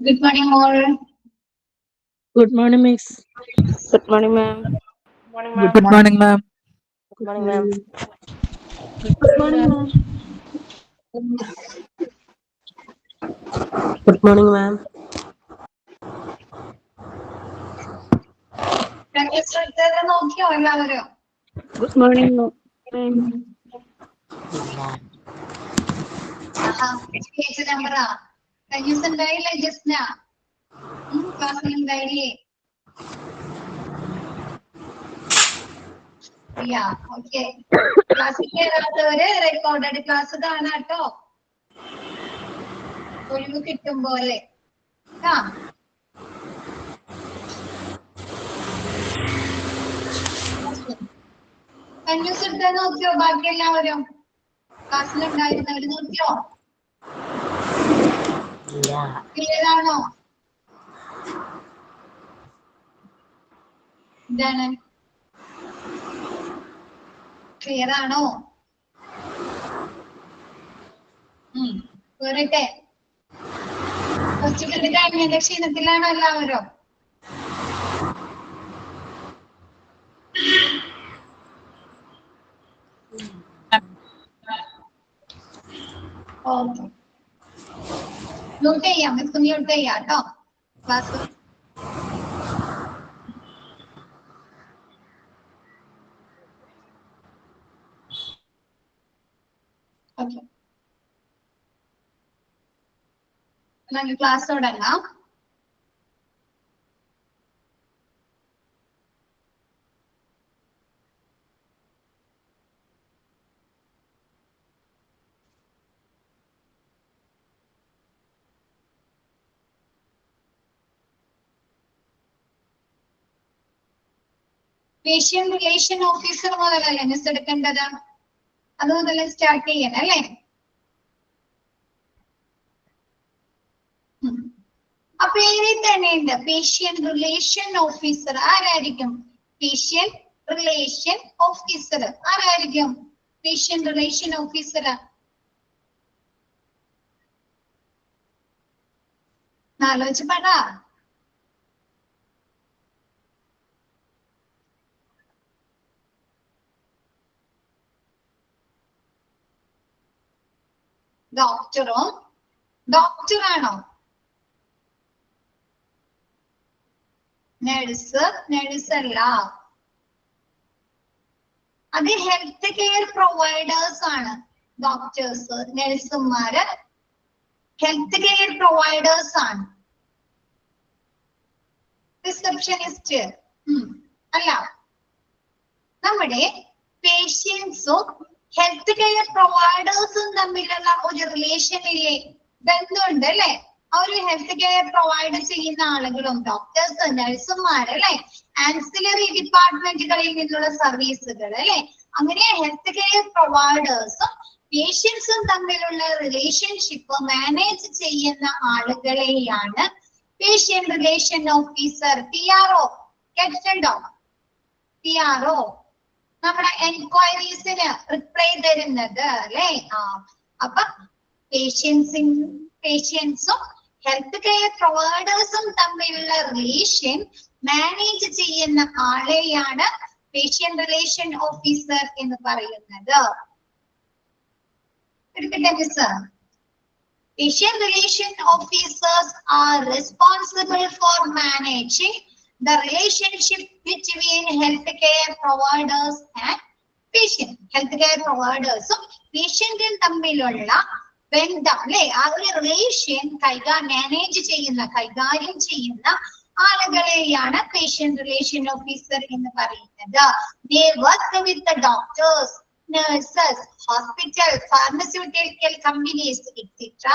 Good morning, all. Good morning, Miss. Good morning, ma'am. Good morning, ma'am. Good morning, ma'am. Good morning, ma'am. Good morning, ma'am. Register നോക്കിയോ എല്ലാവരും? Good morning, ma'am. Page നമ്പറാ കഴിഞ്ഞ ഉണ്ടായില്ലേ ജസ്ന? ക്ലാസ്സിൽ ഉണ്ടായില്ലേ? Okay. ക്ലാസ്സിൽ കയറാത്തവര് recorded class കാണാട്ടോ, ഒഴിവ് കിട്ടും പോലെ. കന്യൂസ് എടുത്താൽ നോക്കിയോ? ബാക്കി എല്ലാവരും ക്ലാസ്സിലുണ്ടായിരുന്നവര് നോക്കിയോ? ക്ലിയറാണോ? എന്താണ് ക്ലിയർ ആണോ? പോരട്ടെ. കുറച്ചുകൂടി കഴിഞ്ഞതിന്റെ ക്ഷീണത്തിലാണോ എല്ലാവരും? ഓക്കെ, മ്യൂട്ട് ചെയ്യാം, മിസ് മ്യൂട്ട് ചെയ്യാം കേട്ടോ ക്ലാസ്. ഓക്കെ, നമുക്ക് ക്ലാസ് തുടങ്ങാം. പേഷ്യന്റ് റിലേഷൻ ഓഫീസർ മുതലല്ലേ മിസ് എടുക്കേണ്ടത്? അത് മുതൽ സ്റ്റാർട്ട് ചെയ്യണം അല്ലേ? അപ്പൊ ഇതിൽ തന്നെ ഉണ്ട് പേഷ്യന്റ് റിലേഷൻ ഓഫീസർ. ആരായിരിക്കും പേഷ്യന്റ് റിലേഷൻ ഓഫീസർ? ആരായിരിക്കും പേഷ്യന്റ് റിലേഷൻ ഓഫീസർ? ആലോചിച്ച് പറ. ഡോക്ടറോ? ഡോക്ടറാണോ? നഴ്സ്? നഴ്സ് അല്ല, അത് ഹെൽത്ത് കെയർ പ്രൊവൈഡേഴ്സ് ആണ്. ഡോക്ടേഴ്സ്, നഴ്സുമാര് ഹെൽത്ത് കെയർ പ്രൊവൈഡേഴ്സ് ആണ്. റിസപ്ഷനിസ്റ്റ് അല്ല. നമ്മുടെ പേഷ്യൻസും ഹെൽത്ത് കെയർ പ്രൊവൈഡേഴ്സും തമ്മിലുള്ള ഒരു റിലേഷൻ ഇല്ലേ, ബന്ധമുണ്ട് അല്ലെ? ആ ഒരു ഹെൽത്ത് കെയർ പ്രൊവൈഡ് ചെയ്യുന്ന ആളുകളും ഡോക്ടേഴ്സ്, നഴ്സുമാർ അല്ലെ, ആൻസിലറി ഡിപ്പാർട്ട്മെന്റുകളിൽ നിന്നുള്ള സർവീസുകൾ അല്ലെ, അങ്ങനെ ഹെൽത്ത് കെയർ പ്രൊവൈഡേഴ്സും പേഷ്യൻസും തമ്മിലുള്ള റിലേഷൻഷിപ്പ് മാനേജ് ചെയ്യുന്ന ആളുകളെയാണ് പേഷ്യന്റ് റിലേഷൻ ഓഫീസർ, PRO. കേട്ടിട്ടുണ്ടോ? PRO നമ്മുടെ എൻക്വയറീസിന് റിപ്ലൈ തരുന്നത് അല്ലെ? അപ്പൊ പേഷ്യൻസും ഹെൽത്ത് കെയർ പ്രൊവൈഡേഴ്സും തമ്മിലുള്ള റിലേഷൻ മാനേജ് ചെയ്യുന്ന ആളെയാണ് പേഷ്യന്റ് റിലേഷൻ ഓഫീസർ എന്ന് പറയുന്നത്. Patient relation officers are responsible for managing the relationship between healthcare providers and patient. Healthcare providers പേഷ്യന്റും തമ്മിലുള്ള ബന്ധം അല്ലെ, ആ ഒരു റിലേഷൻ കൈകാര്യം ചെയ്യുന്ന ആളുകളെയാണ് പേഷ്യന്റ് റിലേഷൻ ഓഫീസർ എന്ന് പറയുന്നത്. They work with the doctors, nurses, hospital, pharmaceutical companies, etc.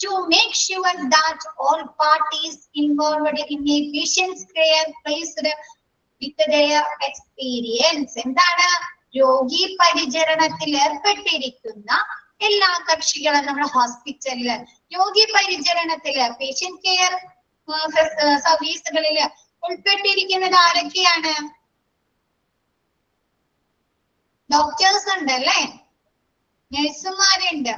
to make sure that all parties involved in a patient's care placed with their experience. എന്താണ്? രോഗി പരിചരണത്തിൽ ഏർപ്പെട്ടിരിക്കുന്ന എല്ലാ കക്ഷികളും നമ്മുടെ ഹോസ്പിറ്റലില് രോഗി പരിചരണത്തില് പേഷ്യന്റ് കെയർ സർവീസുകളില് ഉൾപ്പെട്ടിരിക്കുന്നത് ആരൊക്കെയാണ്? ഡോക്ടേഴ്സ് ഉണ്ട് അല്ലെ, നഴ്സുമാരുണ്ട്,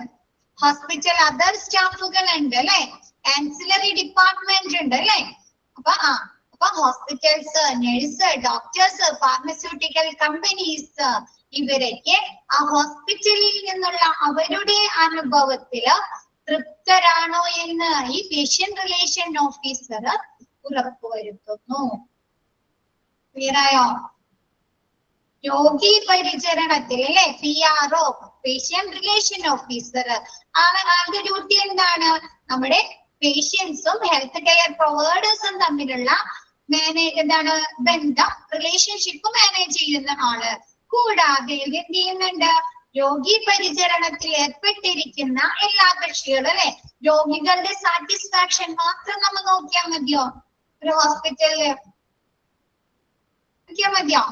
ഹോസ്പിറ്റൽ അതർ സ്റ്റാഫുകൾ ഉണ്ട് അല്ലെ, ആൻസിലറി ഡിപ്പാർട്ട്മെന്റ് ഉണ്ട് അല്ലേ? അപ്പൊ hospitals, nurse, doctors, pharmaceutical companies ഇവരൊക്കെ ആ ഹോസ്പിറ്റലിൽ നിന്നുള്ള അവരുടെ അനുഭവത്തില് തൃപ്തരാണോ എന്ന് ഈ പേഷ്യന്റ് റിലേഷൻ ഓഫീസർ ഉറപ്പുവരുത്തുന്നു. ക്ലിയറായോ? രോഗി പരിചരണത്തിൽ അല്ലെ PRO, പേഷ്യന്റ് റിലേഷൻ ഓഫീസർ ആളുടെ ഡ്യൂട്ടി എന്താണ്? നമ്മുടെ പേഷ്യൻസും ഹെൽത്ത് കെയർ പ്രൊവൈഡേഴ്സും തമ്മിലുള്ള എന്താണ് ബന്ധം, റിലേഷൻഷിപ്പ് മാനേജ് ചെയ്യുന്ന ആള്. കൂടാതെ എന്ത് ചെയ്യുന്നുണ്ട്? രോഗി പരിചരണത്തിൽ ഏർപ്പെട്ടിരിക്കുന്ന എല്ലാ കക്ഷികളും അല്ലെ, രോഗികളുടെ സാറ്റിസ്ഫാക്ഷൻ മാത്രം നമ്മൾ നോക്കിയാൽ മതിയോ? ഒരു ഹോസ്പിറ്റലില് നോക്കിയാൽ മതിയോ?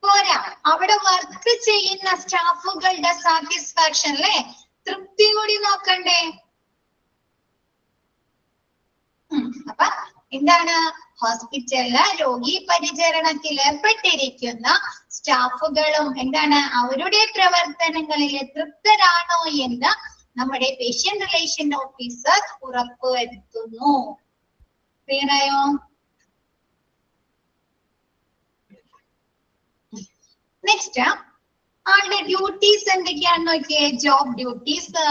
പോരാ, അവിടെ വർക്ക് ചെയ്യുന്ന സ്റ്റാഫുകളുടെ സാറ്റിസ്ഫാക്ഷൻ അല്ലെ, തൃപ്തി കൂടി നോക്കണ്ടേ? അപ്പൊ എന്താണ്? ഹോസ്പിറ്റലില് രോഗി പരിചരണത്തിൽ ഏർപ്പെട്ടിരിക്കുന്ന സ്റ്റാഫുകളും എന്താണ് അവരുടെ പ്രവർത്തനങ്ങളിൽ തൃപ്തരാണോ എന്ന് നമ്മുടെ പേഷ്യന്റ് റിലേഷൻ ഓഫീസർ ഉറപ്പുവരുത്തുന്നു. ക്ലിയറായോ? നെക്സ്റ്റ് ആളുടെ ഡ്യൂട്ടീസ് എന്തൊക്കെയാണെന്ന് നോക്കിയേ. Job duties,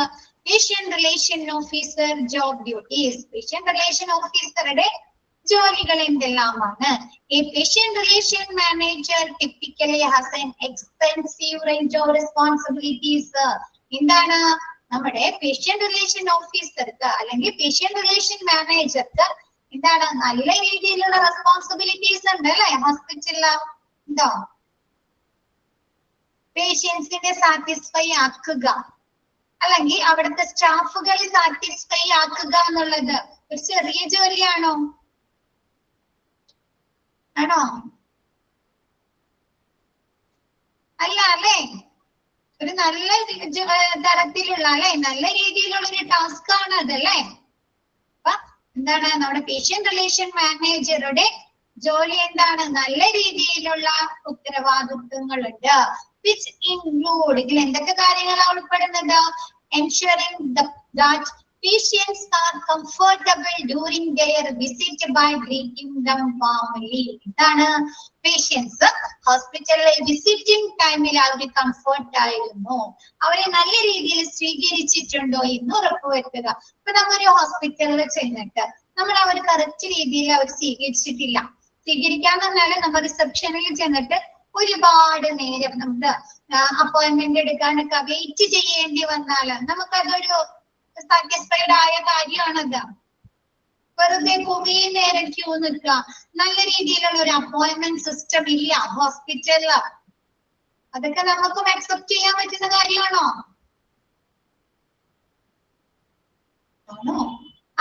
patient relation officer job duties. Patient relation ഓഫീസറുടെ ജോലികൾ എന്തെല്ലാമാണ്? A patient relation manager typically has an extensive range of responsibilities. എന്താണ്? നമ്മുടെ പേഷ്യന്റ് റിലേഷൻ ഓഫീസർക്ക് അല്ലെങ്കിൽ പേഷ്യന്റ് റിലേഷൻ മാനേജർക്ക് എന്താണ്? നല്ല രീതിയിലുള്ള റെസ്പോൺസിബിലിറ്റീസ് ഉണ്ട് അല്ലെ ഹോസ്പിറ്റലില്. ഉണ്ടോ? പേഷ്യൻസിനെ സാറ്റിസ്ഫൈ ആക്കുക അല്ലെങ്കിൽ അവിടുത്തെ സ്റ്റാഫുകളെ സാറ്റിസ്ഫൈ ആക്കുക എന്നുള്ളത് ഒരു ചെറിയ ജോലിയാണോ? ആണോ? അല്ല അല്ലേ? ഒരു നല്ല തരത്തിലുള്ള അല്ലെ, നല്ല രീതിയിലുള്ള ഒരു ടാസ്ക് ആണ് അതല്ലേ? അപ്പൊ എന്താണ്? നമ്മുടെ പേഷ്യന്റ് റിലേഷൻ മാനേജറുടെ ജോലി എന്താണ്? നല്ല രീതിയിലുള്ള ഉത്തരവാദിത്വങ്ങളുണ്ട്. which include ഇതിൽ എന്തൊക്കെ കാര്യങ്ങളാണ് ഉൾപ്പെടുന്നത്? ensuring that patients are comfortable during their visit by greeting them warmly. എന്താണ്? പേഷ്യൻസ് ഹോസ്പിറ്റലിലെ വിസിറ്റിംഗ് ടൈമിൽ അവര് കംഫർട്ട് ആയിരുന്നു, അവരെ നല്ല രീതിയിൽ സ്വീകരിച്ചിട്ടുണ്ടോ എന്ന് ഉറപ്പുവരുത്തുക. ഇപ്പൊ നമ്മൊരു ഹോസ്പിറ്റലിൽ ചെന്നിട്ട് നമ്മൾ അവർ കറക്റ്റ് രീതിയിൽ അവർ സ്വീകരിച്ചിട്ടില്ല. സ്വീകരിക്കാന്ന് പറഞ്ഞാല് നമ്മൾ റിസപ്ഷനിൽ ചെന്നിട്ട് ഒരുപാട് നേരം നമുക്ക് അപ്പോയിന്റ്മെന്റ് എടുക്കാനൊക്കെ വെയിറ്റ് ചെയ്യേണ്ടി വന്നാല് നമുക്കതൊരു സാറ്റിസ്ഫൈഡ് ആയ കാര്യമാണത്. വെറുതെ കുറേ നേരം ക്യൂ നിൽക്കുക, നല്ല രീതിയിലുള്ള ഒരു അപ്പോയിന്റ്മെന്റ് സിസ്റ്റം ഇല്ല ഹോസ്പിറ്റലില്. അതൊക്കെ നമുക്കും അക്സെപ്റ്റ് ചെയ്യാൻ പറ്റുന്ന കാര്യമാണോ?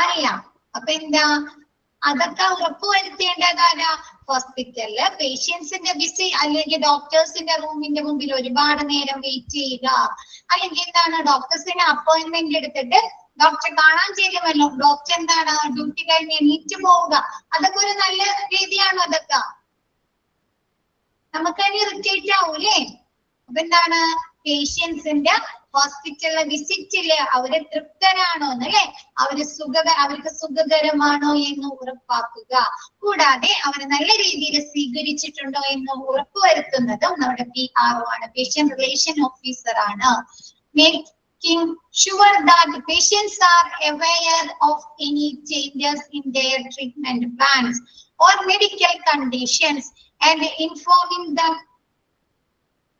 അല്ല. അപ്പൊ എന്താ? അതൊക്കെ ഉറപ്പുവരുത്തേണ്ടതാണ് ഹോസ്പിറ്റലില്. പേഷ്യൻസിന്റെ വിസിറ്റ് അല്ലെങ്കിൽ ഡോക്ടേഴ്സിന്റെ റൂമിന്റെ മുമ്പിൽ ഒരുപാട് നേരം വെയിറ്റ് ചെയ്യുക, അല്ലെങ്കിൽ എന്താണ് ഡോക്ടേഴ്സിന്റെ അപ്പോയിന്റ്മെന്റ് എടുത്തിട്ട് ഡോക്ടറെ കാണാൻ ചെല്ലുമല്ലോ, ഡോക്ടർ എന്താണ് ഡ്യൂട്ടി കഴിഞ്ഞ് എണീറ്റ് പോവുക, അതൊക്കെ ഒരു നല്ല രീതിയാണോ? അതൊക്കെ നമുക്ക് തന്നെ ഇറിറ്റേറ്റ് ആവൂലേ? അപ്പൊ എന്താണ്? പേഷ്യൻസിന്റെ ഹോസ്പിറ്റലിലെ വിസിറ്റില് അവര് തൃപ്തരാണോ എന്നല്ലേ, അവർക്ക് സുഖകരമാണോ എന്ന് ഉറപ്പാക്കുക. കൂടാതെ അവരെ നല്ല രീതിയിൽ സ്വീകരിച്ചിട്ടുണ്ടോ എന്ന് ഉറപ്പുവരുത്തുന്നതും നമ്മുടെ PRO ആണ്, പേഷ്യന്റ് റിലേഷൻ ഓഫീസർ ആണ്. Making sure that patients are aware of any changes in their treatment plans or medical conditions and informing them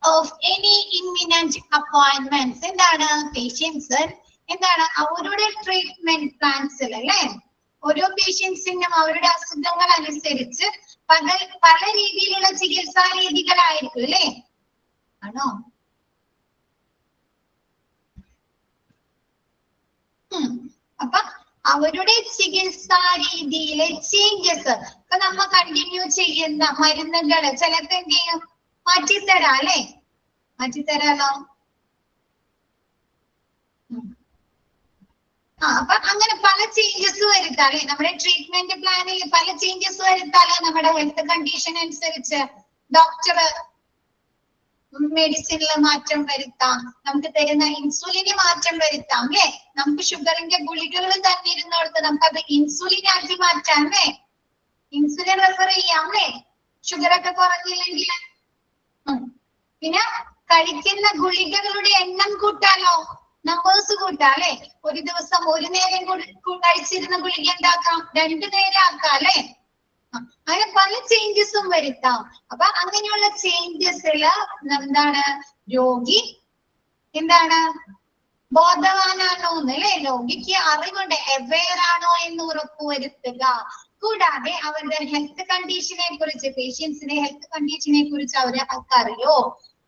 of any imminent appointments. എന്താണ്? പേഷ്യൻസ് എന്താണ് അവരുടെ ട്രീറ്റ്മെന്റ് പ്ലാൻസിൽ അല്ലെ, ഓരോ പേഷ്യൻസിനും അവരുടെ അസുഖങ്ങൾ അനുസരിച്ച് പല രീതിയിലുള്ള ചികിത്സാ രീതികളായിരിക്കും അല്ലെ? ആണോ? അപ്പൊ അവരുടെ ചികിത്സാ രീതിയിലെ ചേഞ്ചസ് ഇപ്പൊ നമ്മൾ കണ്ടിന്യൂ ചെയ്യുന്ന മരുന്നുകൾ ചിലപ്പോ എന്ത് ചെയ്യും? മാറ്റിത്തരാം അല്ലെ? മാറ്റിത്തരാലോ? അപ്പൊ അങ്ങനെ പല ചേഞ്ചസ് വരുത്താലേ, നമ്മുടെ ട്രീറ്റ്മെന്റ് പ്ലാനിൽ പല ചേഞ്ചസ് വരുത്താലോ നമ്മുടെ ഹെൽത്ത് കണ്ടീഷൻ അനുസരിച്ച്. ഡോക്ടർ മെഡിസിനിൽ മാറ്റം വരുത്താം, നമുക്ക് തരുന്ന ഇൻസുലിന് മാറ്റം വരുത്താം അല്ലേ. നമുക്ക് ഷുഗറിന്റെ ഗുളികകൾ തന്നെ ഇരുന്നോടത്ത് നമുക്ക് അത് ഇൻസുലിൻ ആക്കി മാറ്റാം അല്ലേ. ഇൻസുലിൻ റെഫർ ചെയ്യാം അല്ലേ, ഷുഗർ ഒക്കെ കുറഞ്ഞില്ലെങ്കിൽ. പിന്നെ കഴിക്കുന്ന ഗുളികകളുടെ എണ്ണം കൂട്ടാലോ, നമ്പേഴ്സ് കൂട്ടാം അല്ലെ. ഒരു ദിവസം ഒരു നേരം കഴിച്ചിരുന്ന ഗുളിക എന്താക്കാം, 2 നേരം ആക്കാം അല്ലെ. അങ്ങനെ പല ചേഞ്ചസും വരുത്താം. അപ്പൊ അങ്ങനെയുള്ള ചേഞ്ചസില് എന്താണ്, രോഗി എന്താണ് ബോധവാനാണോ എന്നല്ലേ, രോഗിക്ക് അറിവുണ്ട്, അവെയർ ആണോ എന്ന് ഉറപ്പുവരുത്തുക. കൂടാതെ അവരുടെ ഹെൽത്ത് കണ്ടീഷനെ കുറിച്ച്, പേഷ്യൻസിന്റെ ഹെൽത്ത് കണ്ടീഷനെ കുറിച്ച് അവർക്ക് അറിയോ.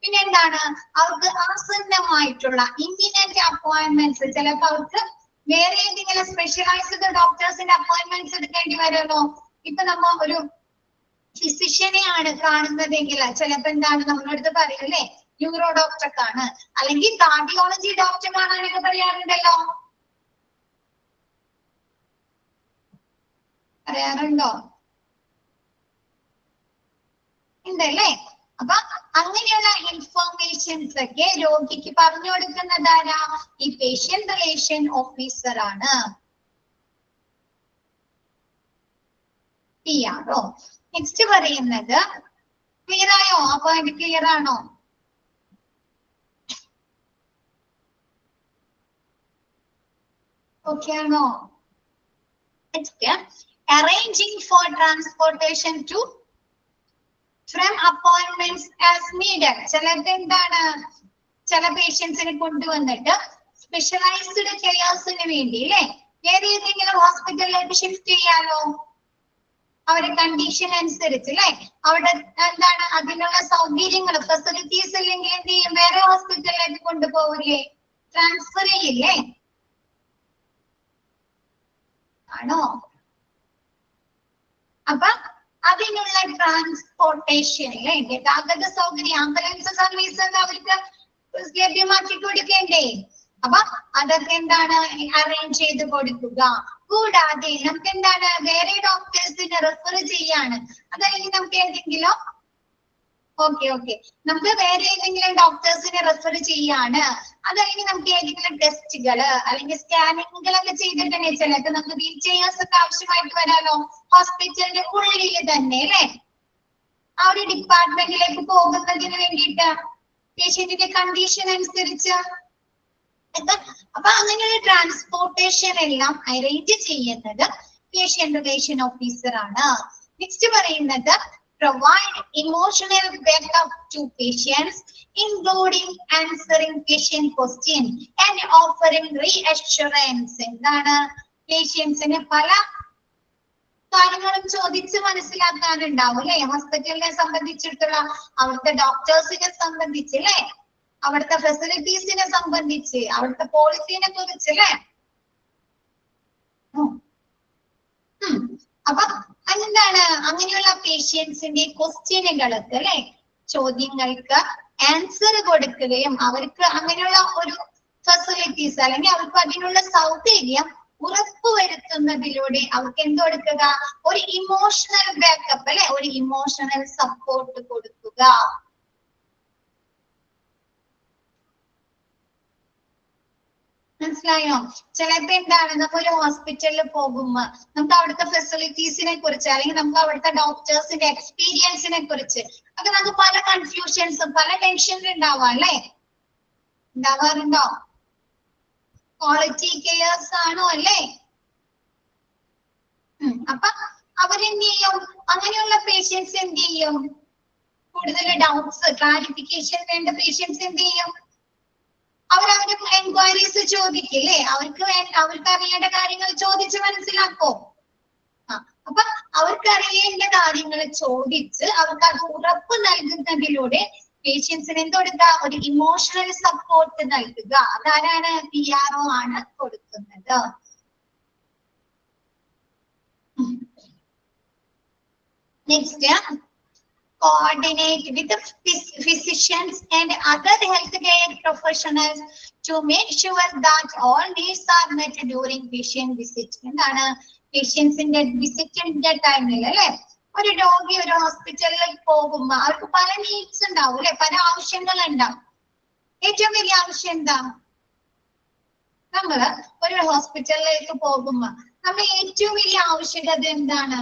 പിന്നെ എന്താണ്, അവർക്ക് ആസന്നമായിട്ടുള്ള ഇമ്മിനന്റ് അപ്പോയിന്റ്മെന്റ്സ്, ചിലപ്പോൾ അവർക്ക് വേറെ ഏതെങ്കിലും സ്പെഷ്യലൈസ്ഡ് ഡോക്ടേഴ്സിന്റെ അപ്പോയിന്റ്മെന്റ്സ് എടുക്കേണ്ടി വരുമല്ലോ. ഇപ്പൊ നമ്മ ഒരു ഫിസിഷ്യനെയാണ് കാണുന്നതെങ്കിൽ ചിലപ്പോ എന്താണ് നമ്മളടുത്ത് പറയും അല്ലെ, ന്യൂറോ ഡോക്ടർക്കാണ്, അല്ലെങ്കിൽ കാർഡിയോളജി ഡോക്ടർ കാണാനൊക്കെ പറയാറുണ്ടല്ലോ, പറയാറുണ്ടോ? ഉണ്ടല്ലേ. അപ്പൊ അങ്ങനെയുള്ള ഇൻഫോർമേഷൻസ് ഒക്കെ രോഗിക്ക് പറഞ്ഞു കൊടുക്കുന്നതാരാ, ഈ പേഷ്യന്റ് റിലേഷൻ ഓഫീസർ ആണ്, PRO. നെക്സ്റ്റ് പറയുന്നത്, ക്ലിയർ ആയോ? അപ്പൊ ഇത് ക്ലിയർ ആണോ? ഓക്കെ ആണോ? Next, arranging for transportation to from appointments as needed. ചിലത് എന്താണ്, ചില പേഷ്യൻസിനെ കൊണ്ടുവന്നിട്ട് സ്പെഷ്യലൈസ്ഡ് കെയർസിന് വേണ്ടി അല്ലെ വേറെ ഏതെങ്കിലും ഹോസ്പിറ്റലിലേക്ക് ഷിഫ്റ്റ് ചെയ്യാലോ, അവരുടെ കണ്ടീഷൻ അനുസരിച്ച് അല്ലെ. അവിടെ എന്താണ് അതിനുള്ള സൗകര്യങ്ങൾ, ഫെസിലിറ്റീസ് ഇല്ലെങ്കിൽ എന്ത് ചെയ്യും, വേറെ ഹോസ്പിറ്റലിലേക്ക് കൊണ്ടുപോകില്ലേ, ട്രാൻസ്ഫർ ചെയ്യില്ലേ, ആണോ? അപ്പൊ അതിനുള്ള ട്രാൻസ്പോർട്ടേഷൻ അല്ലെ, ഗതാഗത സൗകര്യം, ആംബുലൻസ് സർവീസ് അവർക്ക് ലഭ്യമാക്കി കൊടുക്കേണ്ടേ. അപ്പൊ അതൊക്കെ എന്താണ് അറേഞ്ച് ചെയ്ത് കൊടുക്കുക. കൂടാതെ നമുക്ക് എന്താണ് വേറെ ഡോക്ടേഴ്സിനെ റെഫർ ചെയ്യാണ്, അതല്ലെങ്കിൽ നമുക്ക് ഏതെങ്കിലും നമുക്ക് വേറെ ഏതെങ്കിലും ഡോക്ടേഴ്സിനെ റെഫർ ചെയ്യാണ്, അതല്ലെങ്കിൽ നമുക്ക് ഏതെങ്കിലും ടെസ്റ്റുകള് അല്ലെങ്കിൽ സ്കാനിങ്ങുകളൊക്കെ ചെയ്തിട്ടുണ്ടെങ്കിൽ ചിലപ്പോൾ നമുക്ക് വീൽ ചെയേഴ്സ് ഒക്കെ ആവശ്യമായിട്ട് വരാലോ, ഹോസ്പിറ്റലിന്റെ ഉള്ളിൽ തന്നെ അല്ലെ, ആ ഒരു ഡിപ്പാർട്ട്മെന്റിലേക്ക് പോകുന്നതിന് വേണ്ടിയിട്ട് പേഷ്യന്റിന്റെ കണ്ടീഷൻ അനുസരിച്ച്. അപ്പൊ അങ്ങനെയുള്ള ട്രാൻസ്പോർട്ടേഷൻ എല്ലാം അറേഞ്ച് ചെയ്യുന്നത് പേഷ്യന്റ് റിലേഷൻ ഓഫീസർ ആണ്. നെക്സ്റ്റ് പറയുന്നത്, provide emotional backup to patients including answering patient question and offering reassurance. എന്താണ്, പേഷ്യൻസിന് പല കാര്യങ്ങളും ചോദിച്ച് മനസ്സിലാക്കാനുണ്ടാവും അല്ലെ, ഹോസ്പിറ്റലിനെ സംബന്ധിച്ചിട്ടുള്ള, അവിടുത്തെ ഡോക്ടേഴ്സിനെ സംബന്ധിച്ച് അല്ലെ, അവിടുത്തെ ഫെസിലിറ്റീസിനെ സംബന്ധിച്ച്, അവിടുത്തെ പോളിസിനെ കുറിച്ച് അല്ലെ. അപ്പൊ എന്താണ്, അങ്ങനെയുള്ള പേഷ്യൻസിന്റെ ക്വസ്റ്റ്യനുകൾക്ക് അല്ലെ, ചോദ്യങ്ങൾക്ക് ആൻസർ കൊടുക്കുകയും അവർക്ക് അങ്ങനെയുള്ള ഒരു ഫെസിലിറ്റീസ് അല്ലെങ്കിൽ അവർക്ക് അതിനുള്ള സൗകര്യം ഉറപ്പുവരുത്തുന്നതിലൂടെ അവർക്ക് എന്ത് കൊടുക്കുക, ഒരു ഇമോഷണൽ ബാക്കപ്പ് അല്ലെ, ഒരു ഇമോഷണൽ സപ്പോർട്ട് കൊടുക്കുക. മനസ്സിലായോ? ചിലപ്പോ എന്താണ്, നമ്മൊരു ഹോസ്പിറ്റലിൽ പോകുമ്പോ നമുക്ക് അവിടുത്തെ ഫെസിലിറ്റീസിനെ കുറിച്ച് അല്ലെങ്കിൽ നമുക്ക് അവിടുത്തെ ഡോക്ടേഴ്സിന്റെ എക്സ്പീരിയൻസിനെ കുറിച്ച് ഒക്കെ നമുക്ക് പല കൺഫ്യൂഷൻസും പല ടെൻഷനും ഉണ്ടാവാം അല്ലെ, ഉണ്ടാവാറുണ്ടോ? ക്വാളിറ്റി കെയേഴ്സ് ആണോ അല്ലേ. അപ്പൊ അവരെന്ത് ചെയ്യും, അങ്ങനെയുള്ള പേഷ്യൻസ് എന്ത് ചെയ്യും, കൂടുതൽ ഡൗട്ട്സ് ക്ലാരിഫിക്കേഷൻ വേണ്ട പേഷ്യൻസ് എന്ത് ചെയ്യും, അവരവരുടെ എൻക്വയറീസ് ചോദിക്കില്ലേ, അവർക്ക് അറിയേണ്ട കാര്യങ്ങൾ ചോദിച്ച് മനസ്സിലാക്കോ. അപ്പൊ അവർക്ക് അറിയേണ്ട കാര്യങ്ങൾ ചോദിച്ച് അവർക്ക് അത് ഉറപ്പ് നൽകുന്നതിലൂടെ പേഷ്യൻസിന് എന്ത് കൊടുക്കുക, ഒരു ഇമോഷണൽ സപ്പോർട്ട് നൽകുക. അതാരാണ്, PRO ആണ് കൊടുക്കുന്നത്. Next, coordinate with the physicians and other healthcare professionals to make sure that all needs are met during patient visit. എന്താണ്, പേഷ്യൻസിന്റെ വിസിറ്റിന്റെ ടൈമിൽ അല്ലെ ഒരു രോഗി ഒരു ഹോസ്പിറ്റലിലേക്ക് പോകുമ്പോ അവർക്ക് പല നീഡ്സ് ഉണ്ടാവും അല്ലെ, പല ആവശ്യങ്ങൾ ഉണ്ടാവും. ഏറ്റവും വലിയ ആവശ്യം എന്താ? നമ്മള് ഒരു ഹോസ്പിറ്റലിലേക്ക് പോകുമ്പോ നമ്മൾ ഏറ്റവും വലിയ ആവശ്യകത എന്താണ്?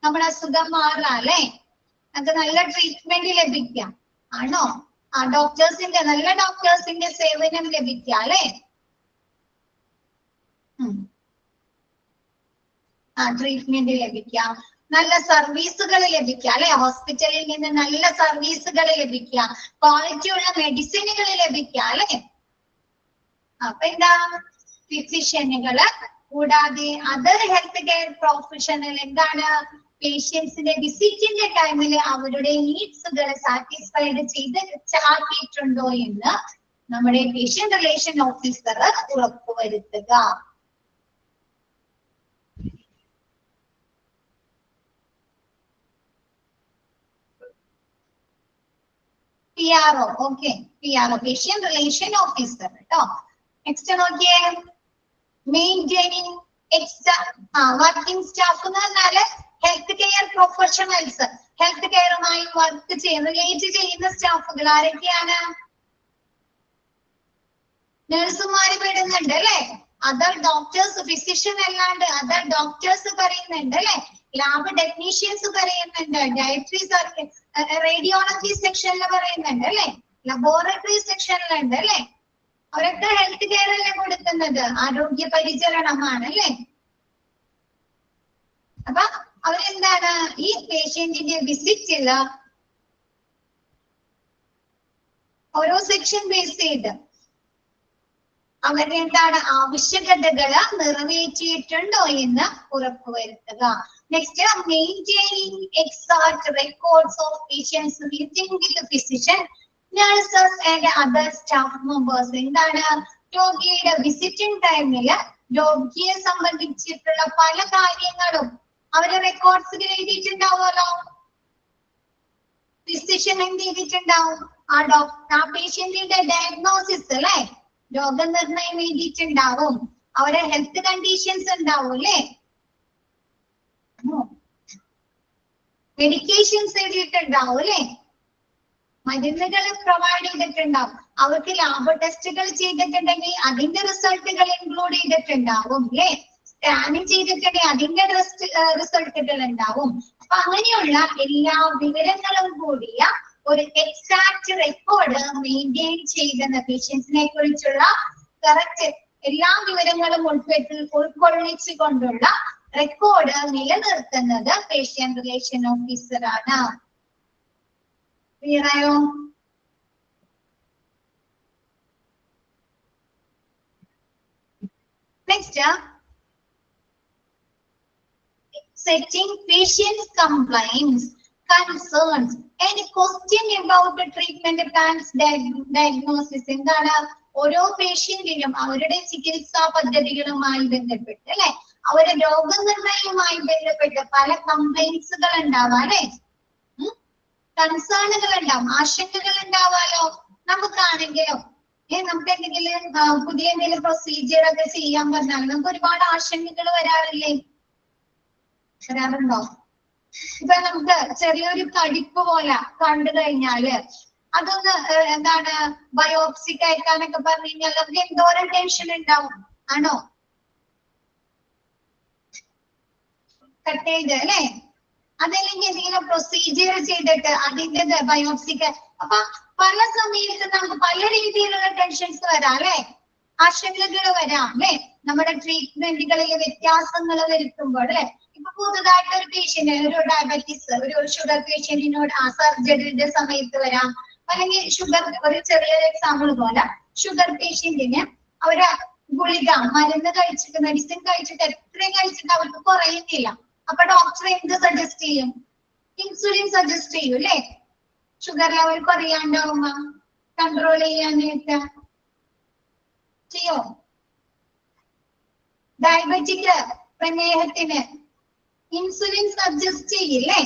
നമ്മുടെ അസുഖം മാറാം അല്ലെ, നമുക്ക് നല്ല ട്രീറ്റ്മെന്റ് ലഭിക്കാം, ആണോ? നല്ല ഡോക്ടേഴ്സിന്റെ സേവനം ലഭിക്കാം അല്ലെ. ട്രീറ്റ്മെന്റ് ലഭിക്കാം, നല്ല സർവീസുകൾ ലഭിക്കാം അല്ലെ, ഹോസ്പിറ്റലിൽ നിന്ന് നല്ല സർവീസുകൾ ലഭിക്കാം, ക്വാളിറ്റിയുള്ള മെഡിസിനുകൾ ലഭിക്കാം അല്ലെ. അപ്പൊ എന്താ, ഫിസിഷ്യനുകള് കൂടാതെ അതർ ഹെൽത്ത് കെയർ പ്രൊഫഷണൽ എന്താണ്, പേഷ്യൻസിന്റെ വിസിറ്റിന്റെ ടൈമിൽ അവരുടെ നീഡ്സുകൾ സാറ്റിസ്ഫൈഡ് ആക്കിയിട്ടുണ്ടോ എന്ന് നമ്മുടെ പേഷ്യന്റ് റിലേഷൻ ഓഫീസർ ഉറപ്പുവരുത്തുക. PRO, okay, PRO patient relation officer കേട്ടോ. നെക്സ്റ്റ് നോക്കിയേ, മെയിൻറ്റെയിനിങ് വർക്കിംഗ് സ്റ്റാഫ് എന്ന് പറഞ്ഞാല് ഹെൽത്ത് കെയർ പ്രൊഫഷണൽസ്, ഹെൽത്ത് കെയറുമായി റിലേറ്റ് ചെയ്യുന്ന സ്റ്റാഫുകൾ ആരൊക്കെയാണ്? നഴ്സുമാര് പെടുന്നുണ്ട് അല്ലെ, അതർ ഡോക്ടേഴ്സ്, ഫിസിഷ്യൻ അല്ലാണ്ട് അതർ ഡോക്ടേഴ്സ് പറയുന്നുണ്ട് അല്ലെ, ലാബ് ടെക്നീഷ്യൻസ് പറയുന്നുണ്ട്, ഡയറ്ററി റേഡിയോളജി സെക്ഷനിൽ പറയുന്നുണ്ട് അല്ലെ, ലബോറട്ടറി സെക്ഷനിലുണ്ട് അല്ലെ. അവരൊക്കെ ഹെൽത്ത് കെയർ അല്ലേ കൊടുക്കുന്നത്, ആരോഗ്യ പരിചരണമാണ് അല്ലെ. അപ്പൊ അവരെന്താണ്, ഈ പേഷ്യന്റിന്റെ വിസിറ്റില് ഓരോ സെക്ഷൻ ബേസ് ചെയ്ത് അവരുടെ എന്താണ് ആവശ്യകതകള് നിറവേറ്റിയിട്ടുണ്ടോ എന്ന് ഉറപ്പുവരുത്തുക. Next, maintaining exact records of patients visiting with physician, nurses and other staff members. എന്താണ്, രോഗിയുടെ വിസിറ്റിംഗ് ടൈമില് രോഗിയെ സംബന്ധിച്ചിട്ടുള്ള പല കാര്യങ്ങളും അവര് റെക്കോർഡ്സിൽ എഴുതിയിട്ടുണ്ടാവുമല്ലോ. ഫിസിഷ്യൻ എന്ത് ചെയ്തിട്ടുണ്ടാവും, ആ പേഷ്യന്റിന്റെ ഡയഗ്നോസിസ് അല്ലെ, രോഗനിർണയം എഴുതിയിട്ടുണ്ടാവും, അവരെ ഹെൽത്ത് കണ്ടീഷൻസ് ഉണ്ടാവും അല്ലെ, മെഡിക്കേഷൻസ് എഴുതിയിട്ടുണ്ടാവും അല്ലെ, മരുന്നുകൾ പ്രൊവൈഡ് ചെയ്തിട്ടുണ്ടാവും, അവർക്ക് ലാബ് ടെസ്റ്റുകൾ ചെയ്തിട്ടുണ്ടെങ്കിൽ അതിന്റെ റിസൾട്ടുകൾ ഇൻക്ലൂഡ് ചെയ്തിട്ടുണ്ടാവും അല്ലെ, സ്കാനിങ് ചെയ്തിട്ടുണ്ടെങ്കിൽ അതിന്റെ റിസൾട്ടുകൾ ഉണ്ടാവും. അപ്പൊ അങ്ങനെയുള്ള എല്ലാ വിവരങ്ങളും കൂടിയ ഒരു എക്സാക്ട് റെക്കോർഡ് മെയിൻറ്റെയിൻ ചെയ്യുന്ന പേഷ്യൻസിനെ കുറിച്ചുള്ള കറക്റ്റ് എല്ലാ വിവരങ്ങളും ഉൾക്കൊള്ളിച്ചുകൊണ്ടുള്ള റെക്കോർഡ് നിലനിർത്തുന്നത് പേഷ്യന്റ് റിലേഷൻ ഓഫീസർ ആണ്. ക്ലിയറായോ? Next, setting patient complaints, concerns and question about the treatment plans, diagnosis. എന്താണ്, ഓരോ പേഷ്യന്റിനും അവരുടെ ചികിത്സാ പദ്ധതികളുമായി ബന്ധപ്പെട്ട് അല്ലെ, അവരുടെ രോഗനിർണയവുമായി ബന്ധപ്പെട്ട് പല കംപ്ലൈന്റ്സുകൾ ഉണ്ടാവാം അല്ലെ, കൺസേണുകൾ ഉണ്ടാവും, ആശങ്കകൾ ഉണ്ടാവാലോ. നമുക്കാണെങ്കിലോ നമുക്ക് എന്തെങ്കിലും പുതിയ എന്തെങ്കിലും പ്രൊസീജിയർ ഒക്കെ ചെയ്യാൻ പറഞ്ഞാൽ നമുക്ക് ഒരുപാട് ആശങ്കകൾ വരാറില്ലേ, വരാറുണ്ടോ? ഇപ്പൊ നമുക്ക് ചെറിയൊരു തടിപ്പ് പോലെ കണ്ടു കഴിഞ്ഞാല് അതൊന്ന് എന്താണ് ബയോപ്സിക്ക് അയക്കാനൊക്കെ പറഞ്ഞു കഴിഞ്ഞാൽ നമുക്ക് എന്തോരം ടെൻഷൻ ഉണ്ടാവും, ആണോ? കട്ട് ചെയ്ത് അല്ലെ, അതല്ലെങ്കിൽ എന്തെങ്കിലും പ്രൊസീജിയർ ചെയ്തിട്ട് അതിന്റെ ബയോപ്സിക്ക്. അപ്പൊ പല സമയത്ത് നമുക്ക് പല രീതിയിലുള്ള ടെൻഷൻസ് വരാം അല്ലെ, ആശങ്കകൾ വരാം അല്ലെ, നമ്മുടെ ട്രീറ്റ്മെന്റുകളിൽ വ്യത്യാസങ്ങൾ വരുത്തുമ്പോൾ അല്ലെ. ഇപ്പൊ പുതുതായിട്ട് ഒരു പേഷ്യന്റ്, ഒരു ഡയബറ്റീസ്, ഒരു ഷുഗർ പേഷ്യന്റിനോട് ആ സർജറിയുടെ സമയത്ത് വരാം, അല്ലെങ്കിൽ ഷുഗർ, ഒരു ചെറിയൊരു എക്സാമ്പിൾ പോലെ ഷുഗർ പേഷ്യന്റിന് അവര് ഗുളിക മരുന്ന് കഴിച്ചിട്ട്, മെഡിസിൻ കഴിച്ചിട്ട് എത്രയും കഴിച്ചിട്ട് അവർക്ക് കുറയുന്നില്ല. അപ്പൊ ഡോക്ടർ എന്ത് സജസ്റ്റ് ചെയ്യും? ഇൻസുലിൻ സജസ്റ്റ് ചെയ്യും അല്ലെ, ഷുഗർ ലെവൽ കുറയാണ്ടാവുമ്പോ കൺട്രോൾ ചെയ്യാനായിട്ട് ചെയ്യോ? ഡയബറ്റിക് പ്രമേഹത്തിന് ഇൻസുലിൻ സജസ്റ്റ് ചെയ്യില്ലേ?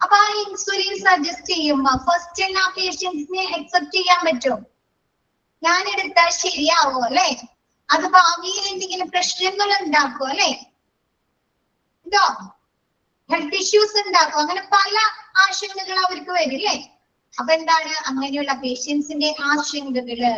അപ്പൊ ആ ഇൻസുലിൻ സജസ്റ്റ് ചെയ്യുമ്പോ ഫസ്റ്റ് എല്ലാ പേഷ്യൻസിനെ അക്സെപ്റ്റ് ചെയ്യാൻ പറ്റും? ഞാൻ എടുത്താൽ ശരിയാവോ അല്ലെ? അത് ഭാവിയിൽ എന്തെങ്കിലും പ്രശ്നങ്ങൾ ഉണ്ടാക്കുമോ അല്ലെ? ഇതോ ഹെൽത്ത് ഇഷ്യൂസ് ഉണ്ടാക്കും. അങ്ങനെ പല ആശങ്കകൾ അവർക്ക് വരില്ലേ. അപ്പൊ എന്താണ് അങ്ങനെയുള്ള പേഷ്യൻസിന്റെ ആശങ്കകള്,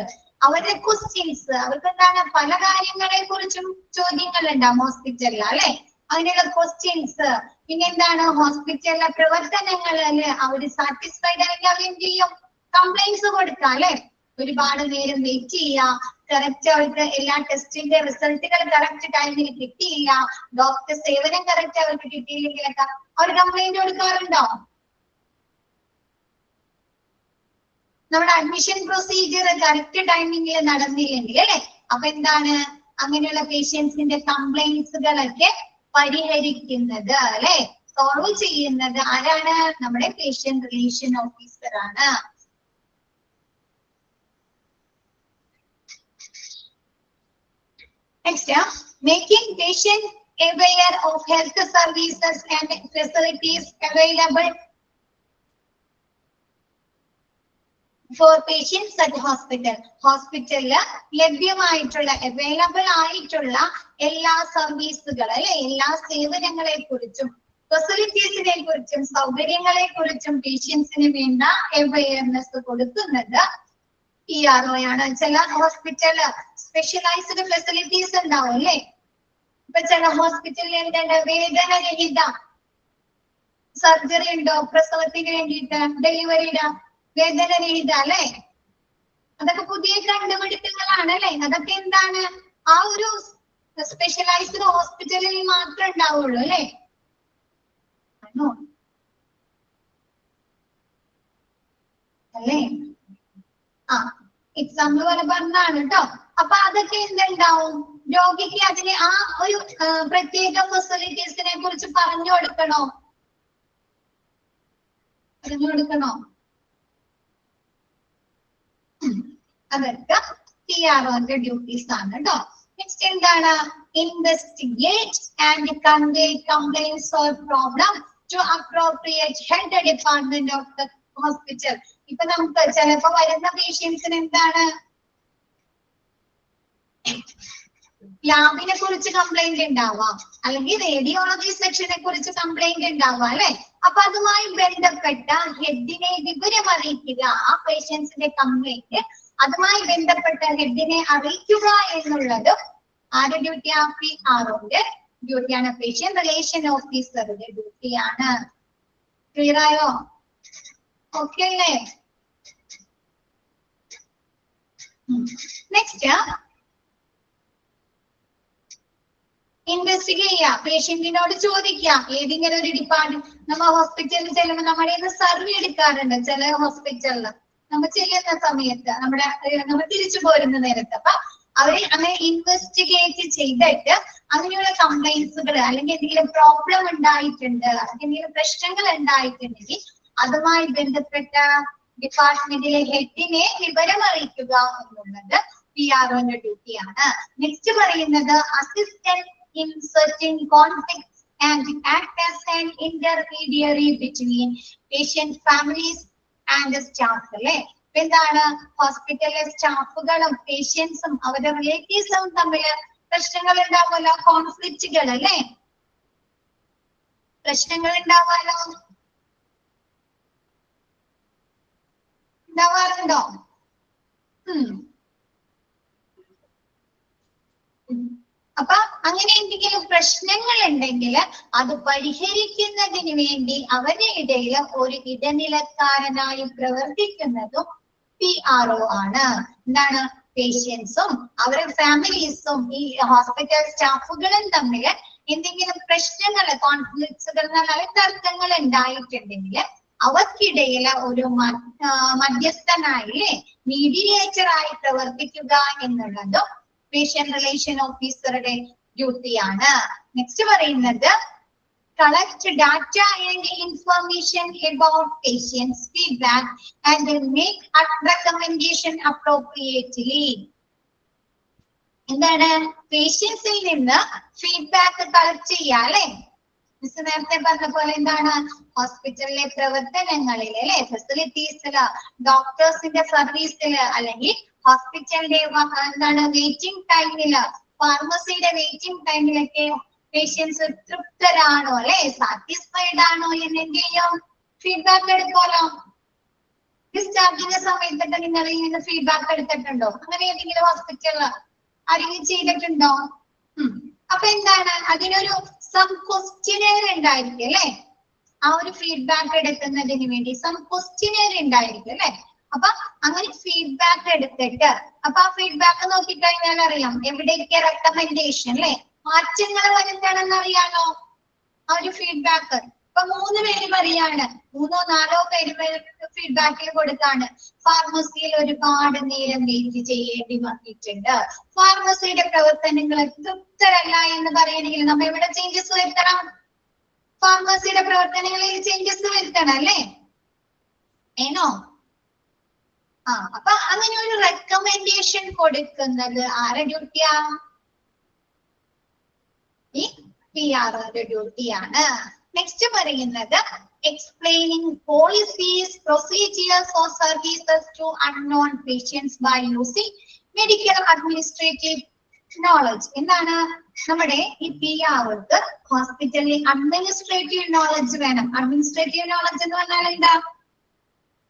അവരുടെ ക്വസ്റ്റ്യൻസ്, അവർക്ക് എന്താണ് പല കാര്യങ്ങളെ കുറിച്ചും ചോദ്യങ്ങൾ ഉണ്ടാവും ഹോസ്പിറ്റലിൽ അല്ലെ. അങ്ങനെയുള്ള ക്വസ്റ്റ്യൻസ്, പിന്നെ എന്താണ് ഹോസ്പിറ്റലിലെ പ്രവർത്തനങ്ങളിൽ അവർ സാറ്റിസ്ഫൈഡ് അല്ലെങ്കിൽ അവർ എന്ത് ചെയ്യും, കംപ്ലൈന്റ്സ് കൊടുക്കാം അല്ലെ. ഒരുപാട് നേരം വെയിറ്റ് ചെയ്യാം, കറക്റ്റ് അവർക്ക് എല്ലാ ടെസ്റ്റിന്റെ റിസൾട്ടുകൾ കറക്റ്റ് ടൈമിൽ കിട്ടിയില്ല, ഡോക്ടർ സേവനം കറക്റ്റ് അവർക്ക് കിട്ടിയില്ലെങ്കിലൊക്കെ അവർ കംപ്ലൈന്റ് കൊടുക്കാറുണ്ടോ? നമ്മുടെ അഡ്മിഷൻ പ്രൊസീജിയർ കറക്റ്റ് ടൈമിങ്ങിൽ നടന്നില്ലെങ്കിൽ അല്ലെ. അപ്പൊ എന്താണ് അങ്ങനെയുള്ള പേഷ്യൻസിന്റെ കംപ്ലൈന്റ്സുകളൊക്കെ പരിഹരിക്കുന്നത് അല്ലെ, സോൾവ് ചെയ്യുന്നത് ആരാണ്? നമ്മുടെ പേഷ്യന്റ് റിലേഷൻ ഓഫീസർ ആണ്. Next, making patient aware of health services and facilities available for patients at hospital. ഹോസ്പിറ്റലില് ലഭ്യമായിട്ടുള്ള അവൈലബിൾ ആയിട്ടുള്ള എല്ലാ സർവീസുകൾ അല്ലെ, എല്ലാ സേവനങ്ങളെ കുറിച്ചും ഫെസിലിറ്റീസിനെ കുറിച്ചും സൗകര്യങ്ങളെ കുറിച്ചും പേഷ്യൻസിന് വേണ്ട അവയർനെസ് കൊടുക്കുന്നത് PRO ആണ്. ചില ഹോസ്പിറ്റല് സ്പെഷ്യലൈസ്ഡ് ഫെസിലിറ്റീസ് ഉണ്ടാവും അല്ലെ. ഇപ്പൊ ചില ഹോസ്പിറ്റലിൽ എന്താണ് വേദനരഹിത സർജറി ഉണ്ടോ, പ്രസവത്തിന് വേണ്ടിയിട്ട് ഡെലിവറിയുടെ വേദനരഹിത അല്ലെ. അതൊക്കെ പുതിയ കണ്ടുപിടുത്തങ്ങളാണ് അല്ലെ. അതൊക്കെ എന്താണ് ആ ഒരു സ്പെഷ്യലൈസ്ഡ് ഹോസ്പിറ്റലിൽ മാത്രമേ ഉണ്ടാവുള്ളൂ അല്ലെ. അല്ലേ എക്സാമ്പിൾ പോലെ പറഞ്ഞാണ് കേട്ടോ. അപ്പൊ അതൊക്കെ എന്തുണ്ടാവും, രോഗിക്ക് അതിന് ആ ഒരു പ്രത്യേക ഫെസിലിറ്റീസിനെ കുറിച്ച് പറഞ്ഞു കൊടുക്കണോ? അതൊക്കെ PROന്റെ ഡ്യൂട്ടീസ് ആണ് കേട്ടോ. നെക്സ്റ്റ് എന്താണ്, investigate and convey complaints or problem to appropriate head department of the hospital. ഇപ്പൊ നമുക്ക് ചിലപ്പോ വരുന്ന പേഷ്യൻസിന് എന്താണ് ലാബിനെ കുറിച്ച് കംപ്ലൈന്റ് ഉണ്ടാവാം, അല്ലെങ്കിൽ റേഡിയോളജി സെക്ഷനെ കുറിച്ച് കംപ്ലൈന്റ് ഉണ്ടാവാം അല്ലെ. അപ്പൊ അതുമായി ബന്ധപ്പെട്ട ഹെഡിനെ വിവരം അറിയിക്കുക, ആ പേഷ്യൻസിന്റെ കംപ്ലൈന്റ് അതുമായി ബന്ധപ്പെട്ട ഹെഡിനെ അറിയിക്കുക എന്നുള്ളത് ആരുടെ ഡ്യൂട്ടിയാ? PROന്റെ ഡ്യൂട്ടിയാണ്, പേഷ്യന്റ് റിലേഷൻ ഓഫീസറുടെ ഡ്യൂട്ടിയാണ്. ക്ലിയർ ആയോ? ഓക്കെ അല്ലേ? നെക്സ്റ്റ്, ഇൻവെസ്റ്റിഗേറ്റ് ചെയ്യുക, പേഷ്യന്റിനോട് ചോദിക്കുക. ഏതെങ്കിലും ഒരു ഡിപ്പാർട്ട്മെന്റ്, നമ്മൾ ഹോസ്പിറ്റലിൽ ചെല്ലുമ്പോൾ നമ്മുടെ സർവേ എടുക്കാറുണ്ട് ചില ഹോസ്പിറ്റലിൽ. നമ്മൾ ചെയ്യുന്ന സമയത്ത് നമ്മൾ തിരിച്ചു പോരുന്ന നേരത്ത് അപ്പൊ അവരെ അങ്ങനെ ഇൻവെസ്റ്റിഗേറ്റ് ചെയ്തിട്ട് അങ്ങനെയുള്ള കംപ്ലൈന്റ്സുകൾ അല്ലെങ്കിൽ എന്തെങ്കിലും പ്രോബ്ലം ഉണ്ടായിട്ടുണ്ട്, എന്തെങ്കിലും പ്രശ്നങ്ങൾ ഉണ്ടായിട്ടുണ്ടെങ്കിൽ അതുമായി ബന്ധപ്പെട്ട ഡിപ്പാർട്ട്മെന്റിലെ ഹെഡിനെ വിവരം അറിയിക്കുക എന്നുള്ളത് PROന്റെ ഡ്യൂട്ടിയാണ്. നെക്സ്റ്റ് പറയുന്നത് assistant in certain conflicts and act as an intermediary between patient families and the staff അല്ലെ. എന്താണ്, ഹോസ്പിറ്റലിലെ സ്റ്റാഫുകളും പേഷ്യൻസും അവരുടെ റിലേറ്റീവ്സും തമ്മിൽ പ്രശ്നങ്ങൾ ഉണ്ടാവുമല്ലോ, കോൺഫ്ലിക്റ്റുകൾ അല്ലെ. പ്രശ്നങ്ങൾ ഉണ്ടാവാലോ, ഉണ്ടാവാറുണ്ടോ? അപ്പൊ അങ്ങനെ എന്തെങ്കിലും പ്രശ്നങ്ങൾ ഉണ്ടെങ്കിൽ അത് പരിഹരിക്കുന്നതിന് വേണ്ടി അവരുടെ ഇടയിൽ ഒരു ഇടനിലക്കാരനായി പ്രവർത്തിക്കുന്നതും PRO ആണ്. എന്താണ്, പേഷ്യൻസും അവരുടെ ഫാമിലീസും ഈ ഹോസ്പിറ്റൽ സ്റ്റാഫുകളും തമ്മിൽ എന്തെങ്കിലും പ്രശ്നങ്ങൾ, കോൺഫ്ലിക്ട്സുകൾ, തർക്കങ്ങൾ ഉണ്ടായിട്ടുണ്ടെങ്കിൽ അവർക്കിടയിൽ ഒരു മധ്യസ്ഥനായി മീഡിയേറ്ററായി പ്രവർത്തിക്കുക എന്നുള്ളതും പേഷ്യന്റ് റിലേഷൻ ഓഫീസറുടെ ഡ്യൂട്ടിയാണ്. നെക്സ്റ്റ് പറയുന്നത് collect data and information about patients' feedback and make recommendation appropriately. എന്താണ്, പേഷ്യൻസിൽ നിന്ന് ഫീഡ്ബാക്ക് കളക്ട് ചെയ്യുക അല്ലെ. മിസ് നേരത്തെ പറഞ്ഞ പോലെ എന്താണ്, ഹോസ്പിറ്റലിലെ പ്രവർത്തനങ്ങളില് അല്ലെ, ഫെസിലിറ്റീസില്, ഡോക്ടേഴ്സിന്റെ സർവീസില്, അല്ലെങ്കിൽ ഹോസ്പിറ്റലിന്റെ എന്താണ് വെയിറ്റിംഗ് ടൈമില്, ഫാർമസിയുടെ വെയിറ്റിംഗ് ടൈമിലൊക്കെ പേഷ്യൻസ് തൃപ്തരാണോ അല്ലെ, സാറ്റിസ്ഫൈഡ് ആണോ എന്ന് എന്ത് ചെയ്യും, ഫീഡ്ബാക്ക് എടുക്കാലോ. ഡിസ്ചാർജിന്റെ സമയത്തൊക്കെ നിങ്ങൾ ഇങ്ങനെ ഫീഡ്ബാക്ക് എടുത്തിട്ടുണ്ടോ? അങ്ങനെ ഏതെങ്കിലും ഹോസ്പിറ്റലിൽ ആരെങ്കിലും ചെയ്തിട്ടുണ്ടോ? അപ്പൊ എന്താണ്, അതിനൊരു സം ക്വസ്റ്റ്യനെയർ ഉണ്ടായിരിക്കും അല്ലെ, ആ ഒരു ഫീഡ്ബാക്ക് എടുക്കുന്നതിന് വേണ്ടി സം ക്വസ്റ്റ്യനെയർ ഉണ്ടായിരിക്കും അല്ലെ. അപ്പൊ അങ്ങനെ ഫീഡ്ബാക്ക് എടുത്തിട്ട്, അപ്പൊ ആ ഫീഡ്ബാക്ക് നോക്കിക്കഴിഞ്ഞാൽ അറിയാം എവിടെയൊക്കെ റെക്കമെൻഡേഷൻ അല്ലെ, മാറ്റങ്ങൾ വരുന്നതാണെന്ന് അറിയാലോ ആ ഒരു ഫീഡ്ബാക്ക്. ഇപ്പൊ 3 പേര് പറയാണ്, 3 4 പേര് ഫീഡ്ബാക്കിൽ കൊടുത്താണ്, ഫാർമസിയിൽ ഒരുപാട് നേരം വെയിറ്റ് ചെയ്യേണ്ടി വന്നിട്ടുണ്ട്, ഫാർമസിയുടെ പ്രവർത്തനങ്ങൾ തൃപ്തരല്ല എന്ന് പറയണമെങ്കിൽ നമ്മൾ ഇവിടെ ചേഞ്ചസ് വരുത്തണം, ഫാർമസിയുടെ പ്രവർത്തനങ്ങളിൽ ചേഞ്ചസ് വരുത്തണം അല്ലേ, ഏനോ? അപ്പൊ അങ്ങനെ ഒരു റെക്കമെൻഡേഷൻ കൊടുക്കുന്നത് ആരുടെ ഡ്യൂട്ടിയാ? ഈ PR-ന്റെ ഡ്യൂട്ടിയാണ്. നെക്സ്റ്റ് പറയുന്നത് explaining policies, procedures or services to unknown patients by using medical administrative knowledge. എന്താണ്, നമ്മുടെ ഈ PR-ക്ക് ഹോസ്പിറ്റലിൽ അഡ്മിനിസ്ട്രേറ്റീവ് നോളജ് വേണം. അഡ്മിനിസ്ട്രേറ്റീവ് നോളജ് എന്ന് പറഞ്ഞാൽ എന്താ,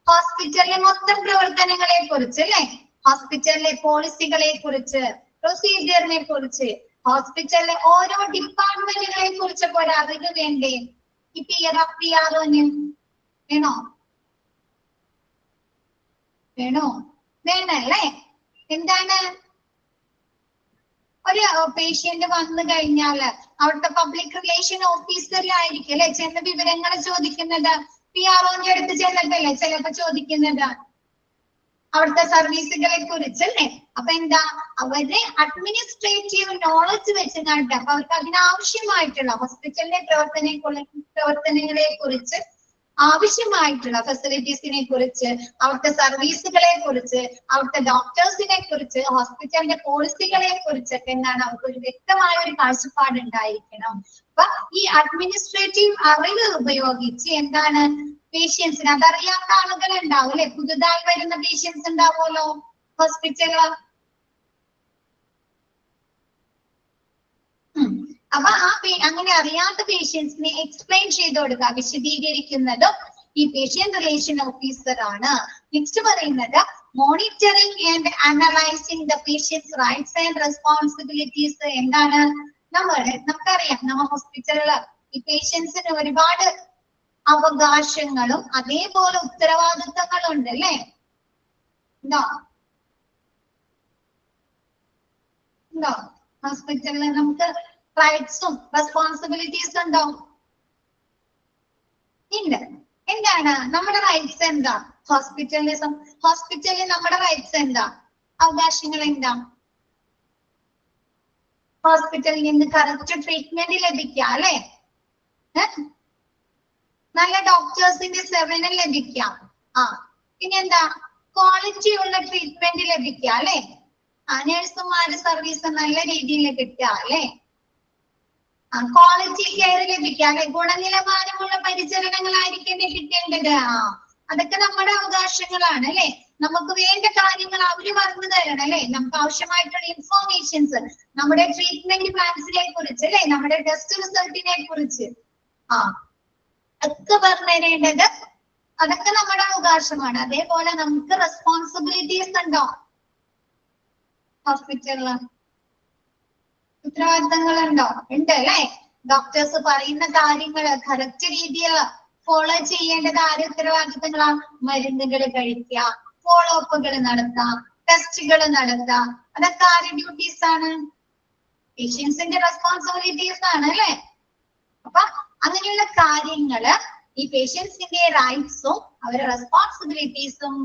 ഹോസ്പിറ്റലിലെ മൊത്തം പ്രവർത്തനങ്ങളെ കുറിച്ച് അല്ലെ, ഹോസ്പിറ്റലിലെ പോളിസികളെ കുറിച്ച്, പ്രൊസീജിയറിനെ കുറിച്ച്, ഹോസ്പിറ്റലിലെ ഓരോ ഡിപ്പാർട്ട്മെന്റുകളെ കുറിച്ചൊക്കെ ഒരു അറിവ് വേണ്ടേ ഈ PR-ന്? വേണോ? വേണല്ലേ. എന്താണ്, ഒരു പേഷ്യന്റ് വന്നു കഴിഞ്ഞാല് അവിടുത്തെ പബ്ലിക് റിലേഷൻ ഓഫീസറിലായിരിക്കും അല്ലെ ചെന്ന് വിവരങ്ങൾ ചോദിക്കുന്നത്, PR-ന്റെ അടുത്ത് ചെന്നിട്ടല്ലേ ചിലപ്പോ ചോദിക്കുന്നത് അവിടുത്തെ സർവീസുകളെ കുറിച്ച് അല്ലേ. അപ്പൊ എന്താ, അവരുടെ അഡ്മിനിസ്ട്രേറ്റീവ് നോളജ് വെച്ച് കണ്ട് അപ്പൊ അവർക്ക് അതിനാവശ്യമായിട്ടുള്ള ഹോസ്പിറ്റലിന്റെ പ്രവർത്തനങ്ങളെ കുറിച്ച്, ആവശ്യമായിട്ടുള്ള ഫെസിലിറ്റീസിനെ കുറിച്ച്, അവിടുത്തെ സർവീസുകളെ കുറിച്ച്, അവിടുത്തെ ഡോക്ടേഴ്സിനെ കുറിച്ച്, ഹോസ്പിറ്റലിന്റെ പോളിസികളെ കുറിച്ചൊക്കെ എന്താണ് അവർക്ക് ഒരു വ്യക്തമായ ഒരു കാഴ്ചപ്പാട് ഉണ്ടായിരിക്കണം. അപ്പൊ ഈ അഡ്മിനിസ്ട്രേറ്റീവ് അറിവ് ഉപയോഗിച്ച് എന്താണ്, പേഷ്യൻസിന് അതറിയാത്ത ആളുകൾ ഉണ്ടാവും അല്ലെ, പുതുതായി വരുന്ന പേഷ്യൻസ് ഉണ്ടാവുമല്ലോ ഹോസ്പിറ്റലില്. അപ്പൊ അങ്ങനെ അറിയാത്ത പേഷ്യൻസിനെ എക്സ്പ്ലെയിൻ ചെയ്ത് കൊടുക്കുക, വിശദീകരിക്കുന്നതും ഈ പേഷ്യന്റ് റിലേഷൻ ഓഫീസർ ആണ്. നെക്സ്റ്റ് പറയുന്നത് monitoring and analysing the patients rights and responsibilities. എന്താണ്, നമുക്കറിയാം നമ്മ ഹോസ്പിറ്റലില് ഈ പേഷ്യൻസിന് ഒരുപാട് അവകാശങ്ങളും അതേപോലെ ഉത്തരവാദിത്തങ്ങളും ഉണ്ട് അല്ലേ, ഉണ്ടോ? ഹോസ്പിറ്റലിൽ നമുക്ക് റൈറ്റ്സും റെസ്പോൺസിബിലിറ്റീസും ഉണ്ടോ? ഉണ്ട്. എന്താണ് നമ്മുടെ റൈറ്റ്സ്? എന്താ ഹോസ്പിറ്റലിൽ നമ്മുടെ റൈറ്റ്സ് എന്താ, അവകാശങ്ങൾ എന്താ? ഹോസ്പിറ്റലിൽ നിന്ന് കറക്റ്റ് ട്രീറ്റ്മെന്റ് ലഭിക്കുക അല്ലെ, നല്ല ഡോക്ടേഴ്സിന്റെ സേവനം ലഭിക്കാം, പിന്നെന്താ, ക്വാളിറ്റി ഉള്ള ട്രീറ്റ്മെന്റ് ലഭിക്കുക അല്ലെ, നഴ്സുമാരുടെ സർവീസ് നല്ല രീതിയിൽ കിട്ടുക അല്ലെ, ക്വാളിറ്റി കെയർ ലഭിക്കുക അല്ലെ, ഗുണനിലവാരമുള്ള പരിചരണങ്ങളായിരിക്കും കിട്ടേണ്ടത്. അതൊക്കെ നമ്മുടെ അവകാശങ്ങളാണ് അല്ലെ. നമുക്ക് വേണ്ട കാര്യങ്ങൾ അവര് പറഞ്ഞു തരണം അല്ലെ, നമുക്ക് ആവശ്യമായിട്ടുള്ള ഇൻഫോർമേഷൻസ് നമ്മുടെ ട്രീറ്റ്മെന്റ് പ്ലാൻസിനെ കുറിച്ച് അല്ലെ, നമ്മുടെ ടെസ്റ്റ് റിസൾട്ടിനെ കുറിച്ച് ഒക്കെ പറഞ്ഞു തരേണ്ടത് അതൊക്കെ നമ്മുടെ അവകാശമാണ്. അതേപോലെ നമുക്ക് റെസ്പോൺസിബിലിറ്റീസ് ഉണ്ടോ ഹോസ്പിറ്റലില്? ഉത്തരവാദിത്തങ്ങളുണ്ടോ? ഉണ്ട് അല്ലെ. ഡോക്ടേഴ്സ് പറയുന്ന കാര്യങ്ങൾ കറക്റ്റ് രീതിയിൽ ഫോളോ ചെയ്യേണ്ടത് ആര് ഉത്തരവാദിത്തങ്ങളാ? മരുന്നുകൾ കഴിക്കുക, ഫോളോ അപ്പുകൾ നടത്താം, ടെസ്റ്റുകൾ നടത്താം, അതൊക്കെ ആരുടെ ഡ്യൂട്ടീസ് ആണ്? പേഷ്യൻസിന്റെ റെസ്പോൺസിബിലിറ്റീസ് ആണ് അല്ലെ. അപ്പൊ അങ്ങനെയുള്ള കാര്യങ്ങള് ഈ പേഷ്യൻസിന്റെ റൈറ്റ്സും അവരുടെ റെസ്പോൺസിബിലിറ്റീസും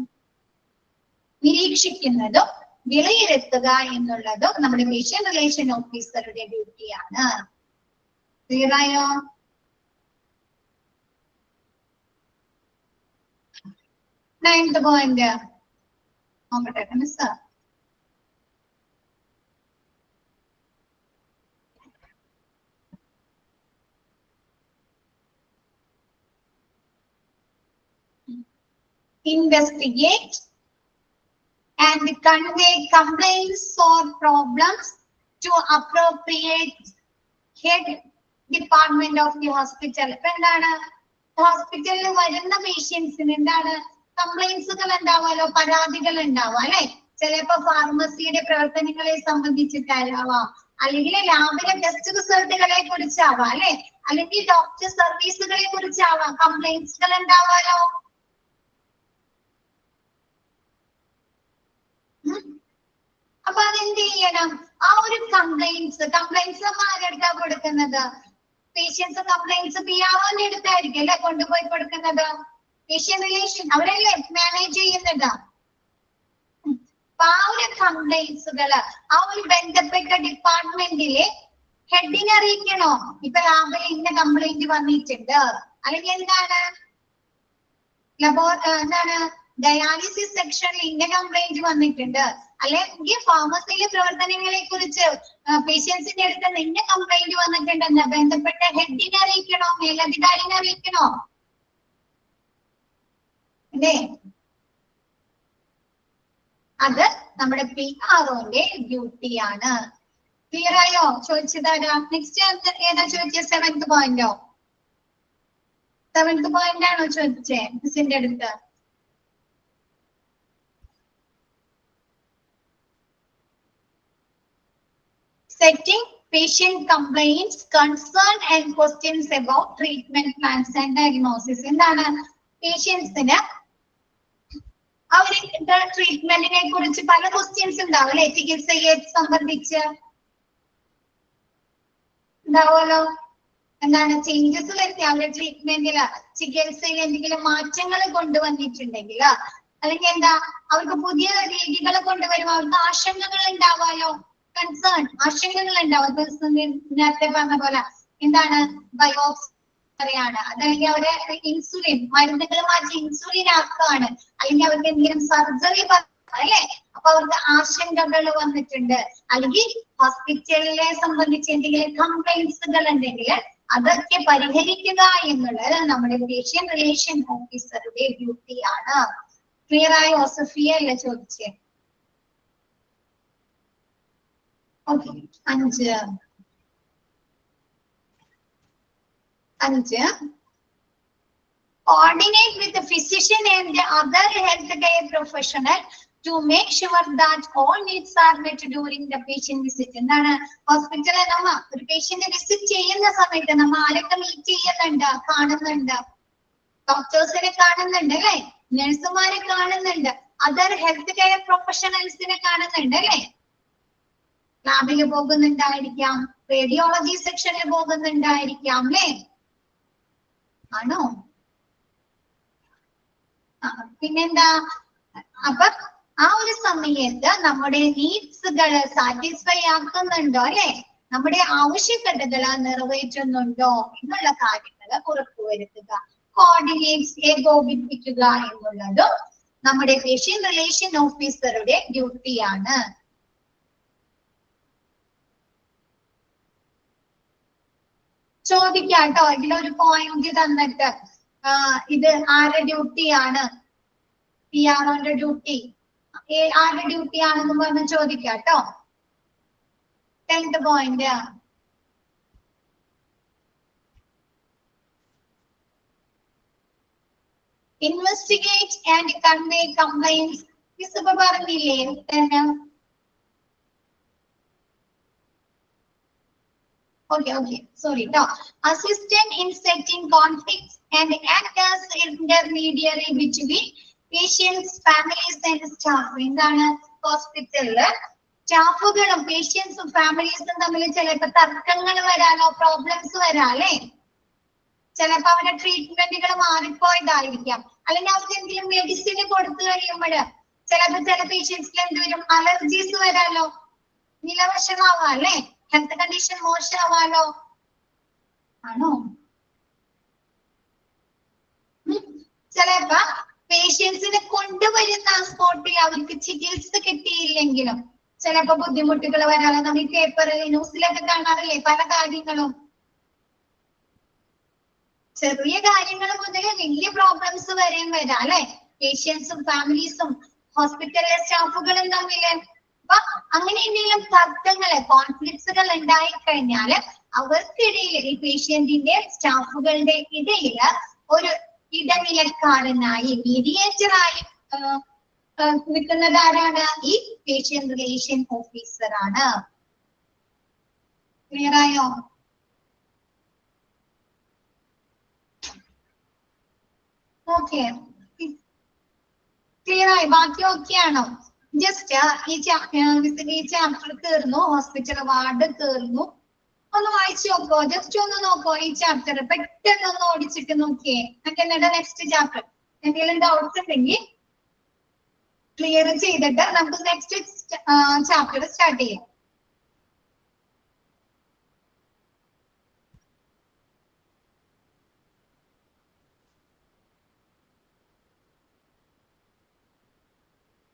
നിരീക്ഷിക്കുന്നതും വിലയിരുത്തുക എന്നുള്ളതും നമ്മുടെ പേഷ്യന്റ് റിലേഷൻ ഓഫീസറുടെ ഡ്യൂട്ടിയാണ്. ക്ലിയർ ആയോ? നയൻത് പോയിന്റ് നോക്കട്ടെ miss. Investigate and convey complaints or problems to appropriate head department of the hospital. ഇപ്പൊ എന്താണ്, ഹോസ്പിറ്റലിൽ വരുന്ന പേഷ്യൻസിന് എന്താണ് കംപ്ലൈന്റ്സുകൾ ഉണ്ടാവാലോ, പരാതികൾ ഉണ്ടാവാം അല്ലെ. ചിലപ്പോ ഫാർമസിയുടെ പ്രവർത്തനങ്ങളെ സംബന്ധിച്ചിട്ടാവാം, അല്ലെങ്കിൽ ലാബിലെ ടെസ്റ്റ് റിസൾട്ടുകളെ കുറിച്ചാവാം അല്ലെ, അല്ലെങ്കിൽ ഡോക്ടർ സർവീസുകളെ കുറിച്ചാവാം കംപ്ലൈന്റ്സുകൾ ഉണ്ടാവാലോ. അപ്പൊ അതെന്ത് ചെയ്യണം, ആ ഒരു കംപ്ലൈന്റ്സ് നമ്മൾ ആരെടുത്താ കൊടുക്കുന്നത്, പേഷ്യൻസ് കംപ്ലൈന്റ്സ് PROന്റെ അടുത്തായിരിക്കും അല്ലെ കൊണ്ടുപോയി കൊടുക്കുന്നത്. പേഷ്യന്റ് റിലേഷൻ അവരല്ലേ മാനേജ് ചെയ്യുന്നത്. അപ്പൊ ആ ഒരു കംപ്ലൈന്റ്സുകള് ആ ഒരു ബന്ധപ്പെട്ട ഡിപ്പാർട്ട്മെന്റിലെ ഹെഡിനെ അറിയിക്കണോ. ഇപ്പൊ ലാബിൽ ഇന്ന കംപ്ലൈന്റ് വന്നിട്ടുണ്ട്, അല്ലെങ്കിൽ എന്താണ് എന്താണ് ഡയാലിസിസ് സെക്ഷനിൽ ഇന്ന കംപ്ലൈന്റ് വന്നിട്ടുണ്ട്, അല്ലെങ്കിൽ ഫാർമസിയിലെ പ്രവർത്തനങ്ങളെ കുറിച്ച് പേഷ്യൻസിന്റെ അടുത്ത് നിന്നെ കംപ്ലൈന്റ് വന്നിട്ടുണ്ടെന്ന് ബന്ധപ്പെട്ട ഹെഡിനെ അറിയിക്കണോ, മേലധികാരിനെ അറിയിക്കണോ അല്ലേ. അത് നമ്മുടെ PROന്റെ ഡ്യൂട്ടിയാണ്. ക്ലിയർ ആയോ? ചോദിച്ചതാരാ? നെക്സ്റ്റ് ഏതാ ചോദിച്ചത്? 7th പോയിന്റോ? 7th പോയിന്റ് ആണോ ചോദിച്ചേ മിസ്സിന്റെ അടുത്ത്? Setting patient complaints, concern and questions about treatment plans and diagnosis. എന്താണ് പേഷ്യൻസിന് അവരുടെ ട്രീറ്റ്മെന്റിനെ കുറിച്ച് പല ക്വസ്റ്റ്യൻസ് ഉണ്ടാവും അല്ലെ, ചികിത്സയെ സംബന്ധിച്ച് ഉണ്ടാവുമല്ലോ. എന്താണ് ചേഞ്ചസ് വരുത്തി അവരുടെ ട്രീറ്റ്മെന്റില് ചികിത്സയിൽ എന്തെങ്കിലും മാറ്റങ്ങൾ കൊണ്ടുവന്നിട്ടുണ്ടെങ്കിൽ, അല്ലെങ്കിൽ എന്താ അവർക്ക് പുതിയ രീതികൾ കൊണ്ടുവരുമ്പോൾ അവർക്ക് ആശങ്കകൾ ഉണ്ടാവാലോ. കൺസേൺ ആശങ്കകൾ ഉണ്ടാവും. നേരത്തെ പറഞ്ഞ പോലെ എന്താണ് ബയോപ്സി ാണ്, അതല്ലെങ്കിൽ അവരെ ഇൻസുലിൻ മരുന്നുകൾ മാറ്റി ഇൻസുലിൻ ആക്കുകയാണ്, അല്ലെങ്കിൽ അവർക്ക് എന്തെങ്കിലും സർജറി അല്ലെ, അപ്പൊ അവർക്ക് ആശങ്കകൾ വന്നിട്ടുണ്ട്, അല്ലെങ്കിൽ ഹോസ്പിറ്റലിനെ സംബന്ധിച്ച് എന്തെങ്കിലും കംപ്ലൈന്റ്സുകൾ ഉണ്ടെങ്കിൽ അതൊക്കെ പരിഹരിക്കുക എന്നുള്ളത് നമ്മുടെ പേഷ്യന്റ് റിലേഷൻ ഓഫീസറുടെ ഡ്യൂട്ടിയാണ്. ക്ലിയർ ആയോ? സഫിയ അല്ലേ ചോദിച്ചേ? Okay. 5 coordinate with the physician and the other healthcare professional to make sure that all needs are met during the patient visit. എന്താണ് ഹോസ്പിറ്റലിൽ നമ്മ ഒരു പേഷ്യന്റ് വിസിറ്റ് ചെയ്യുന്ന സമയത്ത് നമ്മ ആരൊക്കെ മീറ്റ് ചെയ്യുന്നുണ്ട്, കാണുന്നുണ്ട്, ഡോക്ടേഴ്സിനെ കാണുന്നുണ്ട് അല്ലെ, നഴ്സുമാരെ കാണുന്നുണ്ട്, അതർ ഹെൽത്ത് കെയർ പ്രൊഫഷണൽസിനെ കാണുന്നുണ്ട് അല്ലെ. ലാബിൽ പോകുന്നുണ്ടായിരിക്കാം, റേഡിയോളജി സെക്ഷനിൽ പോകുന്നുണ്ടായിരിക്കാം അല്ലെ, ആണോ? പിന്നെന്താ, അപ്പൊ ആ ഒരു സമയത്ത് നമ്മുടെ നീഡ്സുകൾ സാറ്റിസ്ഫൈ ആക്കുന്നുണ്ടോ അല്ലെ, നമ്മുടെ ആവശ്യകതകൾ നിറവേറ്റുന്നുണ്ടോ എന്നുള്ള കാര്യങ്ങൾ ഉറപ്പുവരുത്തുക. കോർഡിനേറ്റ്സ് ഏകോപിപ്പിക്കുക എന്നുള്ളതും നമ്മുടെ പേഷ്യന്റ് റിലേഷൻ ഓഫീസറുടെ ഡ്യൂട്ടിയാണ്. ചോദിക്കാട്ടോ, ഇതിലൊരു പോയിന്റ് തന്നിട്ട് ഇത് ആരുടെ ഡ്യൂട്ടിയാണ്, PROന്റെ ഡ്യൂട്ടി ആരുടെ ഡ്യൂട്ടി ആണെന്ന് പറഞ്ഞ് ചോദിക്കാട്ടോ. 10th point investigate and convey complaints. Miss ഇപ്പൊ പറഞ്ഞില്ലേ തന്നെ. Okay, sorry. No. Assistant in setting conflicts and act as intermediary between patients, families and staff. എന്താണ് ഹോസ്പിറ്റലില് സ്റ്റാഫുകളും പേഷ്യൻസും ഫാമിലീസും തമ്മിൽ ചിലപ്പോ തർക്കങ്ങൾ വരാനോ പ്രോബ്ലംസ് വരാല്ലേ. ചിലപ്പോ അവരുടെ ട്രീറ്റ്മെന്റുകൾ മാറിപ്പോയതായിരിക്കാം, അല്ലെങ്കിൽ അവർക്ക് എന്തെങ്കിലും മെഡിസിൻ കൊടുത്തു കഴിയുമ്പോൾ ചിലപ്പോ ചില പേഷ്യൻസിൽ എന്തുവരും അലർജീസ് വരാലോ, നിലവശമാവാ അല്ലെ, ഹെൽത്ത് കണ്ടീഷൻ മോശമാവാലോ, ആണോ? ചിലപ്പോ പേഷ്യൻസിനെ കൊണ്ടുവരുന്ന സ്പോട്ടിൽ അവർക്ക് ചികിത്സ കിട്ടിയില്ലെങ്കിലും ചിലപ്പോ ബുദ്ധിമുട്ടുകൾ വരാലോ. നമ്മൾ ഈ പേപ്പറിൽ ന്യൂസിലൊക്കെ കാണാറില്ലേ പല കാര്യങ്ങളും. ചെറിയ കാര്യങ്ങൾ മുതൽ വലിയ പ്രോബ്ലംസ് വരെയും വരാം അല്ലെ, പേഷ്യൻസും ഫാമിലീസും ഹോസ്പിറ്റലിലെ സ്റ്റാഫുകളും തമ്മില്. അപ്പൊ അങ്ങനെ എന്തെങ്കിലും തർക്കങ്ങള് കോൺഫ്ലിക്ട്സുകൾ ഉണ്ടായി കഴിഞ്ഞാല് അവർക്കിടയിൽ ഈ പേഷ്യന്റിന്റെ സ്റ്റാഫുകളുടെ ഇടയിൽ ഒരു ഇടനിലക്കാരനായി മീഡിയേറ്ററായി നിൽക്കുന്നത് ആരാണ്? ഈ പേഷ്യന്റ് റിലേഷൻ ഓഫീസർ ആണ്. ക്ലിയർ ആയോ? ഓക്കെ, ക്ലിയർ ആയി? ബാക്കി ഓക്കെ ആണോ? ജസ്റ്റ് ഈ ചാപ്റ്റർ തീർന്നു, ഹോസ്പിറ്റൽ വാർഡ് തീർന്നു. ഒന്ന് വായിച്ചു നോക്കോ, ജസ്റ്റ് ഒന്ന് നോക്കോ ഈ ചാപ്റ്റർ, പെട്ടെന്ന് ഒന്ന് ഓടിച്ചിട്ട് നോക്കിയേ. എന്നിട്ട് നെക്സ്റ്റ് ചാപ്റ്റർ എന്തെങ്കിലും ഡൗട്ട്സ് ഉണ്ടെങ്കിൽ ക്ലിയർ ചെയ്തിട്ട് നമുക്ക് നെക്സ്റ്റ് ചാപ്റ്റർ സ്റ്റാർട്ട് ചെയ്യാം.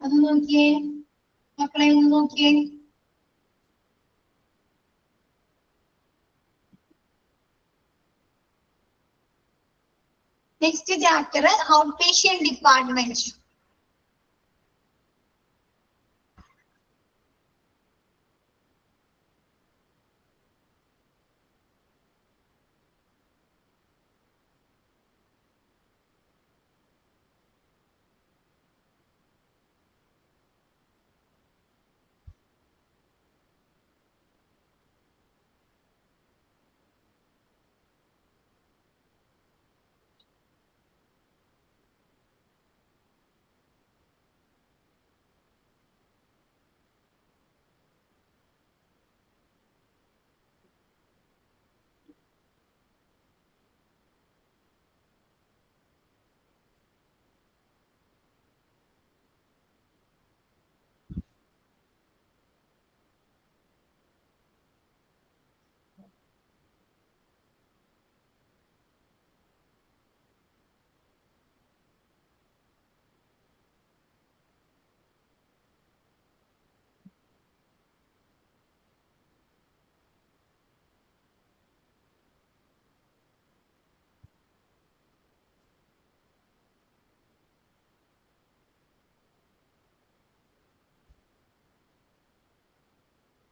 ഒന്ന് നോക്കിയേ മക്കളെ, ഒന്ന് നോക്കിയേ. Next chapter out patient department.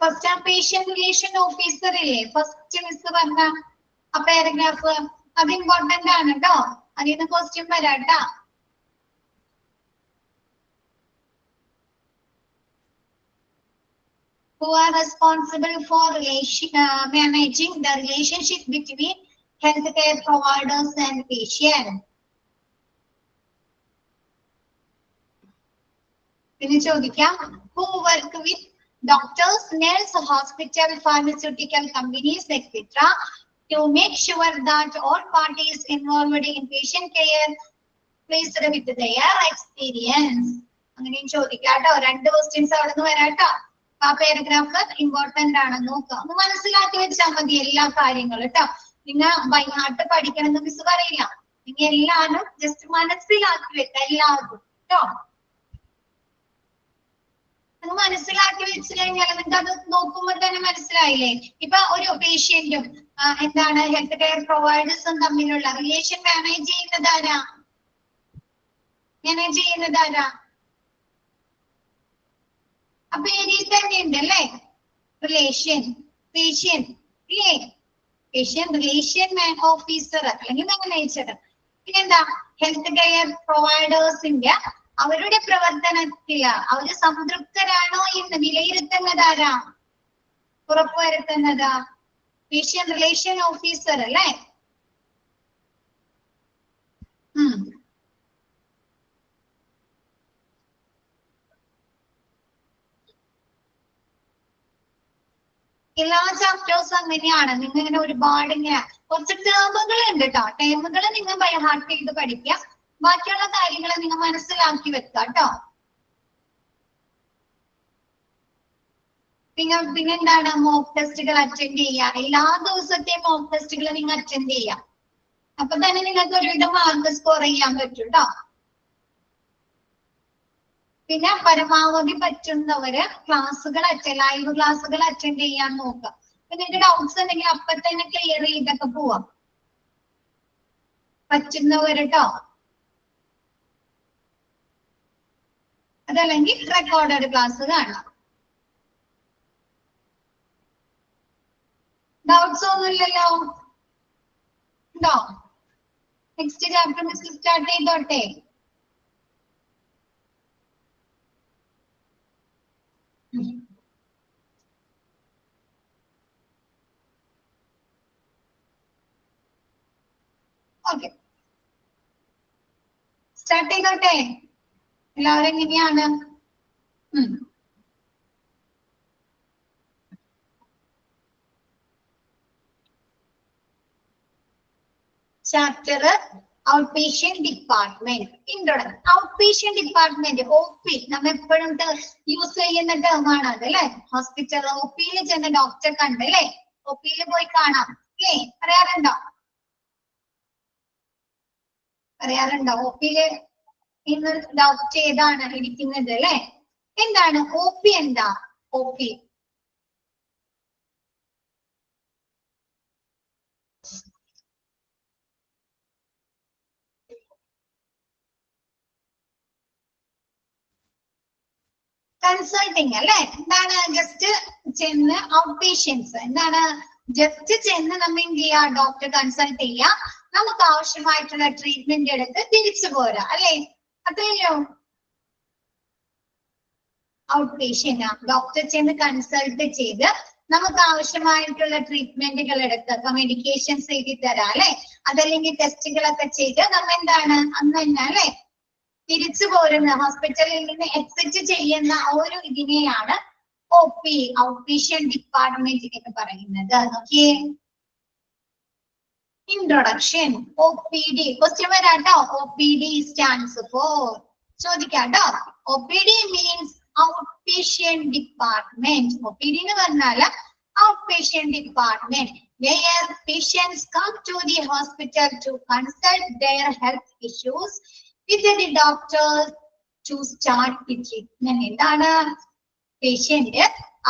First ആ പേഷ്യന്റ് റിലേഷൻ ഓഫീസർ ഇല്ലേ, ഫസ്റ്റ് മിസ് പറഞ്ഞ ആ പാരഗ്രാഫ്, അത് ഇമ്പോർട്ടന്റ് ആണ് കേട്ടോ. അതിൽ നിന്ന് question വരാട്ടാ. Who are responsible for managing the relationship between healthcare providers and patient? പിന്നെ ചോദിക്കാം, who work with doctors, nurse, hospital, pharmaceutical companies, etc. to make sure that all parties involved in patient care pleased with their experience. അങ്ങനെയും ചോദിക്കാട്ടോ. 2 questions അവിടെ നിന്ന് വരാട്ടോ. ആ paragraph important ആണ്, നോക്കാം. ഒന്ന് മനസ്സിലാക്കി വെച്ചാൽ മതി എല്ലാ കാര്യങ്ങളും കേട്ടോ. നിങ്ങൾ ബൈ ഹാർട്ട് പഠിക്കണം എന്ന് മിസ് പറയില്ല. നിങ്ങൾ എല്ലാവരും ജസ്റ്റ് മനസ്സിലാക്കി വെക്കാം എല്ലാവർക്കും കേട്ടോ. മനസ്സിലാക്കി വെച്ച് കഴിഞ്ഞാൽ നിങ്ങൾക്ക് അത് നോക്കുമ്പോൾ തന്നെ മനസ്സിലായില്ലേ. ഇപ്പൊ ഒരു പേഷ്യന്റും എന്താണ് ഹെൽത്ത് കെയർ പ്രൊവൈഡേഴ്സും തമ്മിലുള്ള റിലേഷൻ മാനേജ് ചെയ്യുന്നതാരാ? അപ്പൊ ഏരിയയിൽ തന്നെ ഉണ്ട് അല്ലേ, റിലേഷൻ പേഷ്യന്റ് ഇല്ലേ, പേഷ്യന്റ് റിലേഷൻ ഓഫീസർ അല്ലെങ്കിൽ മാനേജർ. പിന്നെന്താ, ഹെൽത്ത് കെയർ പ്രൊവൈഡേഴ്സിന്റെ അവരുടെ പ്രവർത്തനത്തില് അവര് സംതൃപ്തരാണോ എന്ന് വിലയിരുത്തുന്നതാരാ, ഉറപ്പുവരുത്തുന്നത് പേഷ്യന്റ് റിലേഷൻ ഓഫീസർ അല്ലേ. എല്ലാ ചാപ്റ്റേഴ്സും അങ്ങനെയാണ്. നിങ്ങൾ ഇങ്ങനെ ഒരുപാട് ഇങ്ങനെ കുറച്ച് ടേമുകൾ ഉണ്ട് കേട്ടോ. ടേമുകൾ നിങ്ങൾ ബൈ ഹാർട്ട് ചെയ്ത് പഠിക്കുക. ബാക്കിയുള്ള കാര്യങ്ങൾ നിങ്ങൾ മനസ്സിലാക്കി വെക്കുക കേട്ടോ. പിന്നെന്താണ്, മോക്ക് ടെസ്റ്റുകൾ അറ്റൻഡ് ചെയ്യുക. എല്ലാ ദിവസത്തെയും മോക്ക് ടെസ്റ്റുകൾ നിങ്ങൾ അറ്റൻഡ് ചെയ്യുക. അപ്പൊ തന്നെ നിങ്ങൾക്ക് ഒരുവിധം മാർക്ക് സ്കോർ ചെയ്യാൻ പറ്റും കേട്ടോ. പിന്നെ പരമാവധി പറ്റുന്നവര് ക്ലാസ്സുകൾ ലൈവ് ക്ലാസ്സുകൾ അറ്റൻഡ് ചെയ്യാൻ നോക്കുക. നിങ്ങൾക്ക് ഡൗട്ട്സ് ഉണ്ടെങ്കിൽ അപ്പൊ തന്നെ ക്ലിയർ ചെയ്തൊക്കെ പോവാം പറ്റുന്നവര് ട്ടോ. അതല്ലെങ്കിൽ റെക്കോർഡഡ് ക്ലാസ് കാണാം. ഡൗട്ട്സ് ഒന്നുമില്ലല്ലോ? ഉണ്ടോ? നെക്സ്റ്റ് ചാപ്റ്റർ മിസ് സ്റ്റാർട്ട് ചെയ്തോട്ടെ? ഓക്കെ, സ്റ്റാർട്ട് ചെയ്തോട്ടെ? എല്ലാവരും എങ്ങനെയാണ്? Chapter out patient department. Introduction. Out patient department, OP, നമ്മൾ എപ്പോഴും യൂസ് ചെയ്യുന്ന ടേമാണ് അത് അല്ലെ. ഹോസ്പിറ്റൽ OP യിൽ ചെന്ന് ഡോക്ടറെ കണ്ട് അല്ലെ, OP യിൽ പോയി കാണാം അല്ലേ, പറയാറുണ്ടോ? പറയാറുണ്ടോ? OP യില് ഇന്ന് ഡോക്ടർ ഏതാണ് ഇരിക്കുന്നത് അല്ലെ? എന്താണ് OP? എന്താ OP? കൺസൾട്ടിങ് അല്ലെ? എന്താണ്? ജസ്റ്റ് ചെന്ന് ഔട്ട് പേഷ്യൻസ്, എന്താണ്? ജസ്റ്റ് ചെന്ന് നമ്മൾ എന്ത് ചെയ്യാ? ഡോക്ടറെ കൺസൾട്ട് ചെയ്യാ, നമുക്ക് ആവശ്യമായിട്ടുള്ള ട്രീറ്റ്മെന്റ് എടുത്ത് തിരിച്ചു പോരാ അല്ലെ? അത്രയോ ഔട്ട് പേഷ്യന്റ്. ഡോക്ടറെ ചെന്ന് കൺസൾട്ട് ചെയ്ത് നമുക്ക് ആവശ്യമായിട്ടുള്ള ട്രീറ്റ്മെന്റുകൾ എടുത്ത്, ഇപ്പൊ മെഡിക്കേഷൻസ് എഴുതി തരാം അല്ലെ, അതല്ലെങ്കിൽ ടെസ്റ്റുകളൊക്കെ ചെയ്ത് നമ്മ എന്താണ് അന്ന് തന്നെ അല്ലെ തിരിച്ചു പോരുന്ന, ഹോസ്പിറ്റലിൽ നിന്ന് എക്സിറ്റ് ചെയ്യുന്ന ഒരു ഇതിനെയാണ് OP, ഔട്ട് പേഷ്യന്റ് ഡിപ്പാർട്ട്മെന്റ് എന്ന് പറയുന്നത്. നോക്കിയേ, ഇൻട്രൊഡക്ഷൻ. OPD ക്വസ്റ്റ്യൻ വരാട്ടോ. OPD സ്റ്റാൻഡ്സ് ഫോർ, ചോദിക്കാട്ടോ. OPD means out patient department. OPD എന്ന് പറഞ്ഞാൽ out patient department, where patients come to the hospital to consult their health issues with the doctor to start the treatment. എന്താണ്? Patient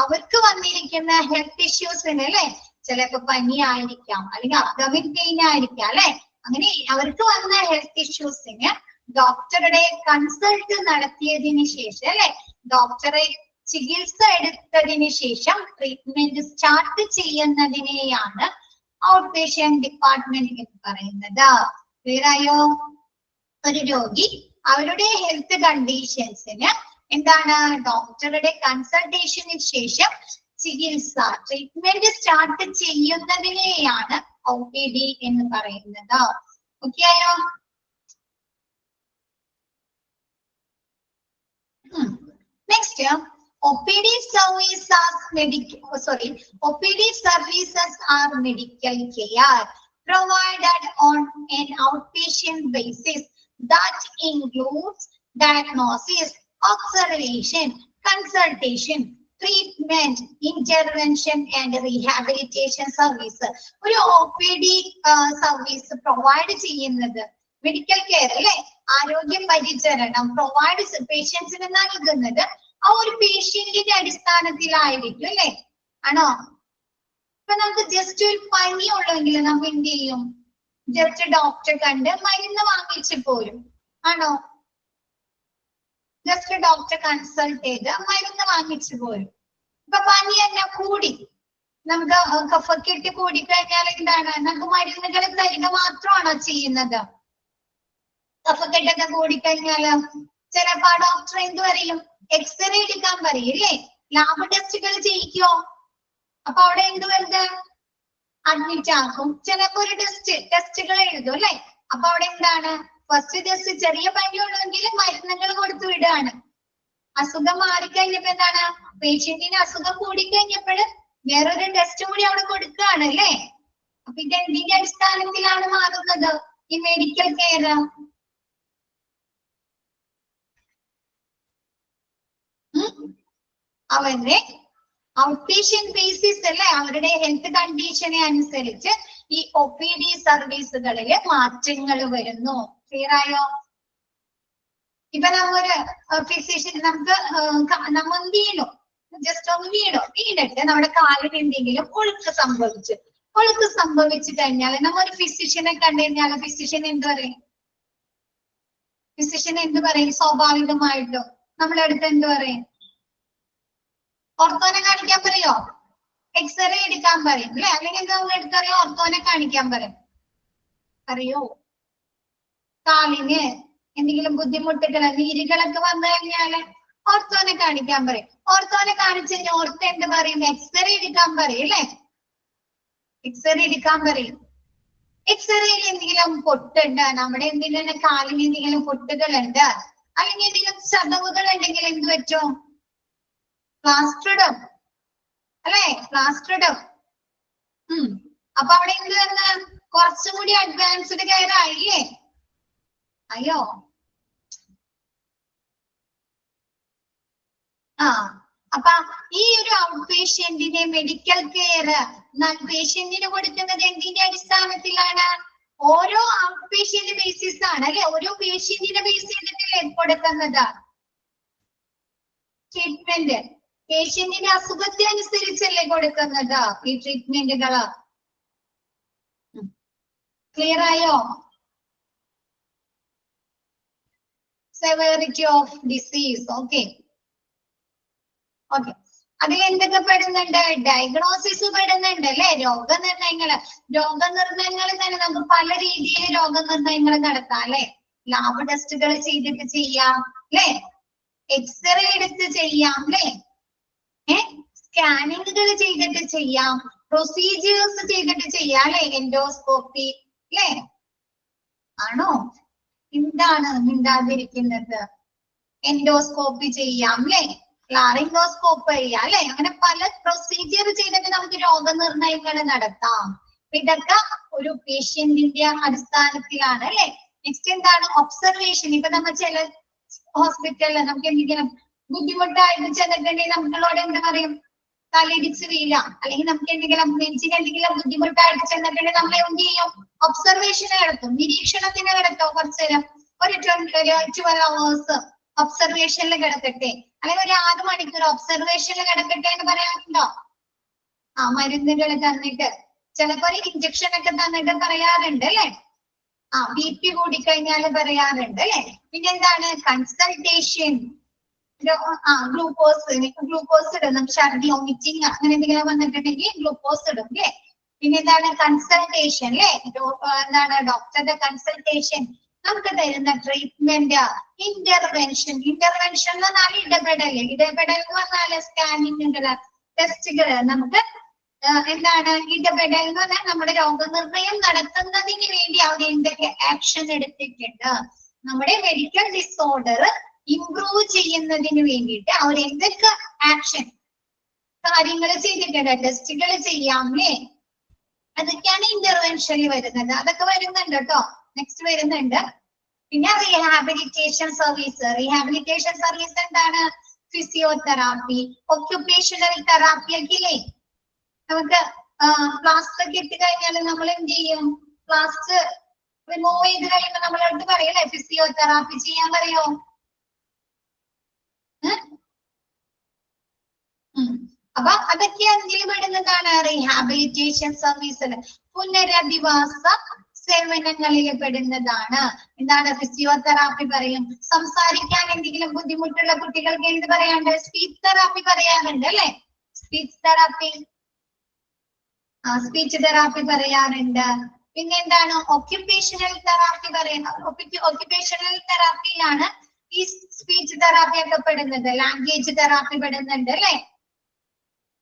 അവർക്ക് വന്നിരിക്കുന്ന health ഇഷ്യൂസിന് അല്ലെ, ചിലപ്പോ പനി ആയിരിക്കാം, അല്ലെങ്കിൽ അബ്ഡോമിൻ പെയിൻ ആയിരിക്കാം അല്ലെ, അങ്ങനെ അവർക്ക് വന്ന ഹെൽത്ത് ഇഷ്യൂസിന് ഡോക്ടറുടെ കൺസൾട്ട് നടത്തിയതിനു ശേഷം അല്ലെ, ഡോക്ടറെ ചികിത്സ എടുത്തതിന് ശേഷം ട്രീറ്റ്മെന്റ് സ്റ്റാർട്ട് ചെയ്യുന്നതിനെയാണ് ഔട്ട് പേഷ്യന്റ് ഡിപ്പാർട്ട്മെന്റ് എന്ന് പറയുന്നത്. ക്ലിയറായോ? ഒരു രോഗി അവരുടെ ഹെൽത്ത് കണ്ടീഷൻസിന് എന്താണ് ഡോക്ടറുടെ കൺസൾട്ടേഷന് ശേഷം ചികിത്സ ട്രീറ്റ്മെന്റ് സ്റ്റാർട്ട് ചെയ്യുന്നതിനെയാണ് OPD എന്ന് പറയുന്നത്. ഓക്കെ ആയോ? Next, OPD services are medical care provided on an outpatient basis that includes diagnosis, observation, consultation, treatment, intervention and rehabilitation service. ഒരു OPD സർവീസ് പ്രൊവൈഡ് ചെയ്യുന്നത് മെഡിക്കൽ കെയർ അല്ലെ, ആരോഗ്യ പരിചരണം പ്രൊവൈഡ് പേഷ്യൻസിന് നൽകുന്നത് ആ ഒരു പേഷ്യന്റിന്റെ അടിസ്ഥാനത്തിലായിരിക്കും അല്ലെ, ആണോ? ഇപ്പൊ നമുക്ക് ജസ്റ്റ് ഒരു പനി ഉള്ളെങ്കിൽ നമ്മൾ എന്ത് ചെയ്യും? ജസ്റ്റ് ഡോക്ടറെ കണ്ട് മരുന്ന് വാങ്ങിച്ചു പോരും, ആണോ? ജസ്റ്റ് ഡോക്ടറെ കൺസൾട്ട് ചെയ്ത് മരുന്ന് വാങ്ങിച്ചു പോരും. ഇപ്പൊ പനി തന്നെ കൂടി, നമുക്ക് കഫക്കെട്ട് കൂടിക്കഴിഞ്ഞാൽ എന്താണ്? നമുക്ക് മരുന്നുകൾ തരിക മാത്രമാണോ ചെയ്യുന്നത്? കഫക്കെട്ടൊക്കെ കൂടിക്കഴിഞ്ഞാല് ചിലപ്പോ ഡോക്ടർ എന്ത് പറയും? എക്സ്റേ എടുക്കാൻ പറയും അല്ലേ, ലാബ് ടെസ്റ്റുകൾ ചെയ്യിക്കോ? അപ്പൊ അവിടെ എന്ത് വരുന്നത്? അഡ്മിറ്റ് ആക്കും. ചിലപ്പോ ഒരു ടെസ്റ്റുകൾ എഴുതും അല്ലെ, അപ്പൊ അവിടെ എന്താണ്? ഫസ്റ്റ് ടെസ്റ്റ് ചെറിയ പനിയുള്ളെങ്കിൽ മരുന്നുകൾ കൊടുത്തു വിടുകയാണ്. അസുഖം മാറിക്കഴിഞ്ഞപ്പോ എന്താണ്? പേഷ്യന്റിന് അസുഖം കൂടിക്കഴിഞ്ഞപ്പോൾ വേറൊരു ടെസ്റ്റ് കൂടി അവിടെ കൊടുക്കുകയാണ് അല്ലേ. അപ്പൊ ഇത് എന്തിന്റെ അടിസ്ഥാനത്തിലാണ് മാറുന്നത്? ഈ മെഡിക്കൽ കെയർ അവരുടെ ഔട്ട് പേഷ്യന്റ് ബേസിസ് അല്ലെ, അവരുടെ ഹെൽത്ത് കണ്ടീഷനെ അനുസരിച്ച് ഈ OPD സർവീസുകളിൽ മാറ്റങ്ങൾ വരുന്നു. ക്ലിയർ ആയോ? ഇപ്പൊ നമ്മൊരു ഫിസിഷ്യൻ നമ്മ വീണു, ജസ്റ്റ് ഒന്ന് വീണിട്ട് നമ്മുടെ കാലിന് എന്തെങ്കിലും ഒഴുക്ക് സംഭവിച്ചു കഴിഞ്ഞാൽ നമ്മ ഒരു ഫിസിഷ്യനെ കണ്ടു കഴിഞ്ഞാൽ ഫിസിഷ്യൻ എന്ത് പറയും? സ്വാഭാവികമായിട്ടും നമ്മുടെ അടുത്ത് എന്ത് പറയും? ഓർത്തോനെ കാണിക്കാൻ പറയോ? എക്സ്റേ എടുക്കാൻ പറയും അല്ലെ, അല്ലെങ്കിൽ എന്താ എടുത്തറിയോ, ഓർത്തോനെ കാണിക്കാൻ പറയും. അറിയോ കാലിന് എന്തെങ്കിലും ബുദ്ധിമുട്ടുകൾ നീരുകളൊക്കെ വന്നു കഴിഞ്ഞാല് ഓർത്തോനെ കാണിക്കാൻ പറയും. ഓർത്തോനെ കാണിച്ചു കഴിഞ്ഞാൽ ഓർത്തോ എന്ത് പറയും, എക്സ്റേ എടുക്കാൻ പറയും അല്ലെ, എക്സ്റേ എടുക്കാൻ പറയും. എക്സ്റേയിൽ എന്തെങ്കിലും പൊട്ടുണ്ട്, നമ്മുടെ എന്തെങ്കിലും കാലിന് എന്തെങ്കിലും പൊട്ടുകളുണ്ട്, അല്ലെങ്കിൽ എന്തെങ്കിലും ചതവുകൾ ഉണ്ടെങ്കിൽ എന്ത് പറ്റും, പ്ലാസ്റ്റർ ഇടും അല്ലെ, പ്ലാസ്റ്റർ ഇടും. അപ്പൊ അവിടെ എന്ത് വന്ന കുറച്ചും കൂടി അഡ്വാൻസ്ഡ് കെയർ ആയില്ലേ? അയ്യോ അപ്പൊ ഈ ഒരു ഔട്ട് പേഷ്യന്റിന്റെ മെഡിക്കൽ കെയർ പേഷ്യന്റിന് കൊടുക്കുന്നത് എന്തിന്റെ അടിസ്ഥാനത്തിലാണ്? ഓരോ ഔട്ട് പേഷ്യന്റ് ബേസിസ് ആണ് അല്ലെ, ഓരോ പേഷ്യന്റിന്റെ ബേസ് ചെയ്തിട്ടല്ലേ കൊടുക്കുന്നത് ട്രീറ്റ്മെന്റ്. പേഷ്യന്റിന്റെ അസുഖത്തെ അനുസരിച്ചല്ലേ കൊടുക്കുന്നത് ഈ ട്രീറ്റ്മെന്റുകള്. ക്ലിയർ ആയോ? സെവറിറ്റി ഓഫ് ഡിസീസ്. ഓക്കെ ഓക്കെ, അതിൽ എന്തൊക്കെ പെടുന്നുണ്ട്? ഡയഗ്നോസിസ് പെടുന്നുണ്ട് അല്ലെ, രോഗനിർണയങ്ങള്. രോഗനിർണയങ്ങൾ തന്നെ നമുക്ക് പല രീതിയിൽ രോഗനിർണയങ്ങൾ നടത്താം അല്ലെ. ലാബ് ടെസ്റ്റുകൾ ചെയ്തിട്ട് ചെയ്യാം അല്ലെ, എക്സ്റേ എടുത്ത് ചെയ്യാം അല്ലെ, സ്കാനിങ്ങുകൾ ചെയ്തിട്ട് ചെയ്യാം, പ്രൊസീജിയേഴ്സ് ചെയ്തിട്ട് ചെയ്യാം അല്ലെ, എൻഡോസ്കോപ്പി അല്ലെ. ആണോ? എന്താണ് മിണ്ടാതിരിക്കുന്നത്? എൻഡോസ്കോപ്പി ചെയ്യാം അല്ലെ, ലാറിംഗോസ്കോപ്പ് ചെയ്യാം അല്ലെ, അങ്ങനെ പല പ്രൊസീജിയർ ചെയ്തിട്ട് നമുക്ക് രോഗനിർണയങ്ങൾ നടത്താം. ഇതൊക്കെ ഒരു പേഷ്യന്റിന്റെ അടിസ്ഥാനത്തിലാണ് അല്ലെ. നെക്സ്റ്റ് എന്താണ്? ഒബ്സർവേഷൻ. ഇപ്പൊ നമ്മൾ ചില ഹോസ്പിറ്റലിൽ നമുക്ക് എന്തെങ്കിലും ബുദ്ധിമുട്ടായിട്ട് ചെന്നിട്ടുണ്ടെങ്കിൽ നമ്മളോട് എന്താ പറയും, തലയിടിച്ച് വീഴാം, അല്ലെങ്കിൽ നമുക്ക് എന്തെങ്കിലും നെഞ്ചിന് എന്തെങ്കിലും ബുദ്ധിമുട്ടായിട്ട് ചെന്നിട്ടുണ്ടെങ്കിൽ നമ്മളെ എന്ത് ചെയ്യും, ഒബ്സർവേഷൻ നടത്തും, നിരീക്ഷണത്തിന് കിടത്തും. കുറച്ചു നേരം ഒരു 12 hours ഒബ്സർവേഷനിൽ കിടക്കട്ടെ, അല്ലെങ്കിൽ ഒരു 6 മണിക്കൂർ ഒബ്സർവേഷനിൽ കിടക്കട്ടെ എന്ന് പറയാറുണ്ടോ? മരുന്നുകൾ തന്നിട്ട് ചിലപ്പോൾ ഇഞ്ചക്ഷൻ ഒക്കെ തന്നിട്ട് പറയാറുണ്ട് അല്ലെ. BP കൂടിക്കഴിഞ്ഞാൽ പറയാറുണ്ട് അല്ലെ. പിന്നെ എന്താണ്? കൺസൾട്ടേഷൻ. ഗ്ലൂക്കോസ് ഇടും, ഛർദി വോമിറ്റിംഗ് അങ്ങനെ എന്തെങ്കിലും വന്നിട്ടുണ്ടെങ്കിൽ ഗ്ലൂക്കോസ് ഇടും അല്ലെ. പിന്നെ എന്താണ്? കൺസൾട്ടേഷൻ അല്ലെ, എന്താണ് ഡോക്ടറുടെ കൺസൾട്ടേഷൻ, നമുക്ക് തരുന്ന ട്രീറ്റ്മെന്റ്. ഇന്റർവെൻഷൻ. ഇന്റർവെൻഷൻ എന്ന് പറഞ്ഞാൽ ഇടപെടൽ. ഇടപെടൽ എന്ന് പറഞ്ഞാൽ സ്കാനിങ്ങുകള്, ടെസ്റ്റുകള്. നമുക്ക് എന്താണ് ഇടപെടൽ എന്ന് പറഞ്ഞാൽ നമ്മുടെ രോഗനിർണയം നടത്തുന്നതിന് വേണ്ടി അവർ എന്തൊക്കെ ആക്ഷൻ എടുത്തിട്ടുണ്ട്, നമ്മുടെ മെഡിക്കൽ ഡിസോർഡർ ഇംപ്രൂവ് ചെയ്യുന്നതിന് വേണ്ടിയിട്ട് അവർ എന്തൊക്കെ ആക്ഷൻ കാര്യങ്ങൾ ചെയ്തിട്ടുണ്ട്, ടെസ്റ്റുകൾ ചെയ്യാം അല്ലേ. അതൊക്കെയാണ് ഇന്റർവെൻഷനിൽ വരുന്നത്. അതൊക്കെ വരുന്നുണ്ട് കേട്ടോ, നെക്സ്റ്റ് വരുന്നുണ്ട്. പിന്നെ റീഹാബിലിറ്റേഷൻ സർവീസ്. റീഹാബിലിറ്റേഷൻ സർവീസ് എന്താണ്? ഫിസിയോതെറാപ്പി, ഒക്യുപേഷണൽ തെറാപ്പി ഒക്കെ ഇല്ലേ. നമുക്ക് പ്ലാസ്റ്റർ ഒക്കെ ഇട്ട് കഴിഞ്ഞാൽ നമ്മൾ എന്ത് ചെയ്യും, പ്ലാസ്റ്റർ റിമൂവ് ചെയ്ത് കഴിയുമ്പോൾ നമ്മളടുത്ത് പറയല്ലേ ഫിസിയോതെറാപ്പി ചെയ്യാൻ പറയോ? അപ്പൊ അതൊക്കെ അതിൽ പെടുന്നതാണ് റീഹാബിലിറ്റേഷൻ സർവീസിൽ. പുനരധിവാസ സേവനങ്ങളിൽ പെടുന്നതാണ്. എന്താണ്? ഫിസിയോതെറാപ്പി പറയും. സംസാരിക്കാൻ എന്തെങ്കിലും ബുദ്ധിമുട്ടുള്ള കുട്ടികൾക്ക് എന്ത് പറയാണ്ട്? സ്പീച്ച് തെറാപ്പി പറയാറുണ്ട് അല്ലെ. സ്പീച്ച് തെറാപ്പി, സ്പീച്ച് തെറാപ്പി പറയാറുണ്ട്. പിന്നെ എന്താണ്? ഒക്യുപേഷണൽ തെറാപ്പി പറയുന്നത്. ഒക്യുപേഷണൽ തെറാപ്പിയിലാണ് ഈ സ്പീച്ച് തെറാപ്പി ഒക്കെ പെടുന്നത്. ലാംഗ്വേജ് തെറാപ്പി പെടുന്നുണ്ട് അല്ലെ.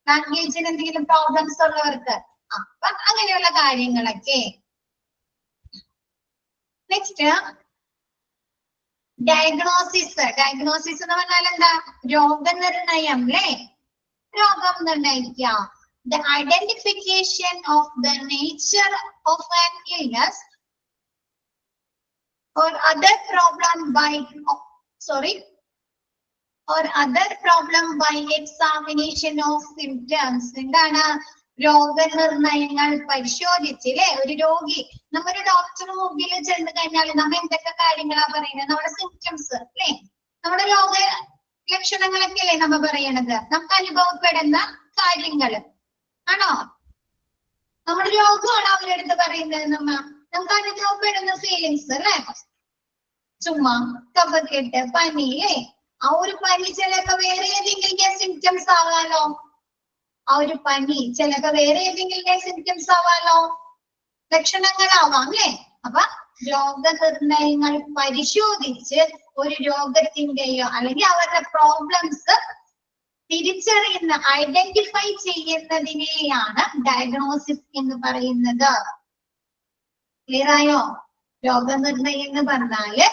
ലാംഗ്വേജിന് എന്തെങ്കിലും പ്രോബ്ലംസ് ഉള്ളവർക്ക് അപ്പൊ അങ്ങനെയുള്ള കാര്യങ്ങളൊക്കെ. Next diagnosis. ഡയഗ്നോസിസ് എന്ന് പറഞ്ഞാൽ എന്താ? രോഗനിർണയം അല്ലെ. രോഗം നിർണയിക്കാം. The identification of the nature of an illness or other problem by examination of symptoms. എന്താണ്? രോഗനിർണയങ്ങൾ പരിശോധിച്ചില്ലേ. ഒരു രോഗി നമ്മുടെ ഡോക്ടർ മുമ്പിൽ ചെന്ന് കഴിഞ്ഞാൽ നമ്മൾ എന്തൊക്കെ കാര്യങ്ങളാ പറയുന്നത്? നമ്മുടെ സിംറ്റംസ് അല്ലേ, നമ്മുടെ രോഗ ലക്ഷണങ്ങളൊക്കെ അല്ലേ നമ്മ പറയണത്, നമുക്ക് അനുഭവപ്പെടുന്ന കാര്യങ്ങള് ആണോ? നമ്മുടെ രോഗമാണ് അവരെടുത്ത് പറയുന്നത്. നമുക്ക് അനുഭവപ്പെടുന്ന ഫീലിങ്സ് അല്ലെ. ചുമ, കഫക്കെട്ട്, പനി അല്ലേ. ആ ഒരു പനി ചിലപ്പോ വേറെ ഏതെങ്കിലും സിംറ്റംസ് ആകാലോ ആ ഒരു പനി, ചിലപ്പോ വേറെ ഏതെങ്കിലും സിംറ്റംസ് ആവാലോ, ലക്ഷണങ്ങളാവാം അല്ലെ. അപ്പൊ രോഗനിർണയങ്ങൾ പരിശോധിച്ച് ഒരു രോഗത്തിന്റെയോ അല്ലെങ്കിൽ അവരുടെ പ്രോബ്ലംസ് തിരിച്ചറിയുന്ന, ഐഡന്റിഫൈ ചെയ്യുന്നതിനെയാണ് ഡയഗ്നോസിസ് എന്ന് പറയുന്നത്. ക്ലിയർ ആയോ? രോഗനിർണയം എന്ന് പറഞ്ഞാല്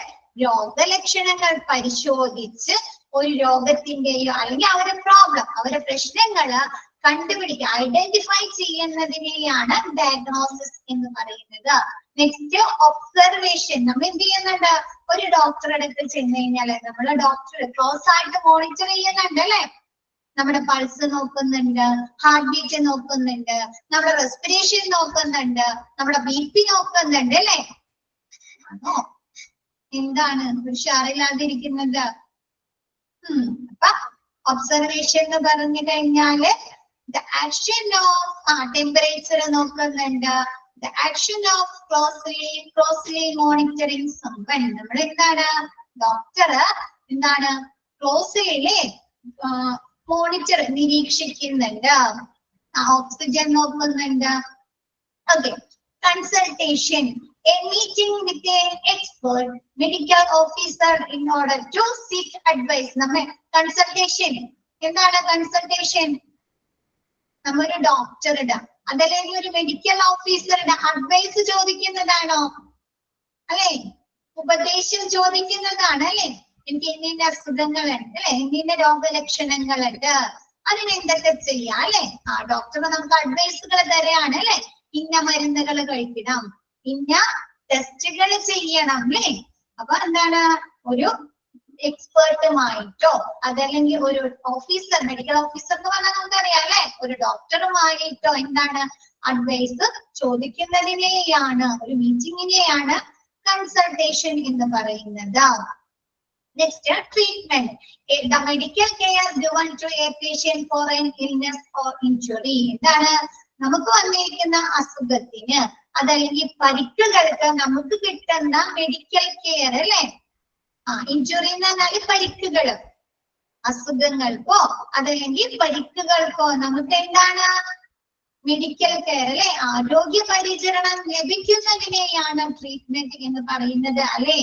രോഗലക്ഷണങ്ങൾ പരിശോധിച്ച് ഒരു രോഗത്തിന്റെയോ അല്ലെങ്കിൽ അവരുടെ പ്രോബ്ലം, അവരുടെ പ്രശ്നങ്ങള് കണ്ടുപിടിക്കുക, ഐഡന്റിഫൈ ചെയ്യുന്നതിനെയാണ് ഡയഗ്നോസിസ് എന്ന് പറയുന്നത്. Next observation. നമ്മൾ എന്ത് ചെയ്യുന്നുണ്ട്? ഒരു ഡോക്ടറുടെ അടുത്ത് ചെന്ന് കഴിഞ്ഞാല് നമ്മളെ ഡോക്ടർ ക്ലോസ് ആയിട്ട് മോണിറ്റർ ചെയ്യുന്നുണ്ട് അല്ലെ. നമ്മുടെ പൾസ് നോക്കുന്നുണ്ട്, ഹാർട്ട് ബീറ്റ് നോക്കുന്നുണ്ട്, നമ്മുടെ റെസ്പിറേഷൻ നോക്കുന്നുണ്ട്, നമ്മുടെ BP നോക്കുന്നുണ്ട് അല്ലെ. അതോ എന്താണ് ഉഷാറില്ലാതിരിക്കുന്നത്? അപ്പൊ ഒബ്സർവേഷൻ എന്ന് പറഞ്ഞു കഴിഞ്ഞാല് the action of temperature നോക്കുന്നുണ്ട്, the action of closely monitoring someone. നമ്മൾ എന്താണ്? ഡോക്ടർ എന്താണ്? ക്ലോസ്ലി മോണിറ്റർ, നിരീക്ഷിക്കുന്നുണ്ട്. ഓക്സിജൻ നോക്കുന്നുണ്ട്. Okay. Consultation, a meeting with an expert medical officer in order to seek advice. നമ്മൾ കൺസൾട്ടേഷൻ എന്താണ്? കൺസൾട്ടേഷൻ നമ്മൊരു ഡോക്ടറുടെ അതല്ലെങ്കിൽ ഒരു മെഡിക്കൽ ഓഫീസറുടെ അഡ്വൈസ് ചോദിക്കുന്നതാണോ അല്ലെ? ഉപദേശം ചോദിക്കുന്നതാണ് അല്ലെ. എനിക്ക് ഇന്ന അസുഖങ്ങളുണ്ട് അല്ലെ, ഇന്ന രോഗലക്ഷണങ്ങളുണ്ട്, അതിനെന്തൊക്കെ ചെയ്യാം അല്ലെ. ആ ഡോക്ടർ നമുക്ക് അഡ്വൈസുകൾ തരാണ് അല്ലെ. ഇന്ന മരുന്നുകൾ കഴിക്കണം, ഇന്ന ടെസ്റ്റുകൾ ചെയ്യണം അല്ലെ. അപ്പൊ എന്താണ്? ഒരു എക്സ്പേർട്ടുമായിട്ടോ അതല്ലെങ്കിൽ ഒരു ഓഫീസർ, മെഡിക്കൽ ഓഫീസർ എന്ന് പറഞ്ഞാൽ നമുക്കറിയാം അല്ലെ, ഒരു ഡോക്ടറുമായിട്ടോ എന്താണ്? അഡ്വൈസ് ചോദിക്കുന്നതിനെയാണ്, ഒരു മീറ്റിങ്ങിനെയാണ് കൺസൾട്ടേഷൻ എന്ന് പറയുന്നത്. Next, treatment. The medical care given to a patient for an illness or injury. എന്താണ്? നമുക്ക് വന്നിരിക്കുന്ന അസുഖത്തിന് അതല്ലെങ്കിൽ പരിക്കുകൾക്ക് നമുക്ക് കിട്ടുന്ന മെഡിക്കൽ കെയർ അല്ലെ. ഇഞ്ചുറി എന്ന് പറഞ്ഞാല് പരിക്കുകള്, അസുഖങ്ങൾക്കോ അതല്ലെങ്കിൽ പരിക്കുകൾക്കോ നമുക്ക് എന്താണ്? മെഡിക്കൽ കെയർ അല്ലെ. ആരോഗ്യ പരിചരണം ലഭിക്കുന്നതിനെയാണ് ട്രീറ്റ്മെന്റ് എന്ന് പറയുന്നത് അല്ലെ.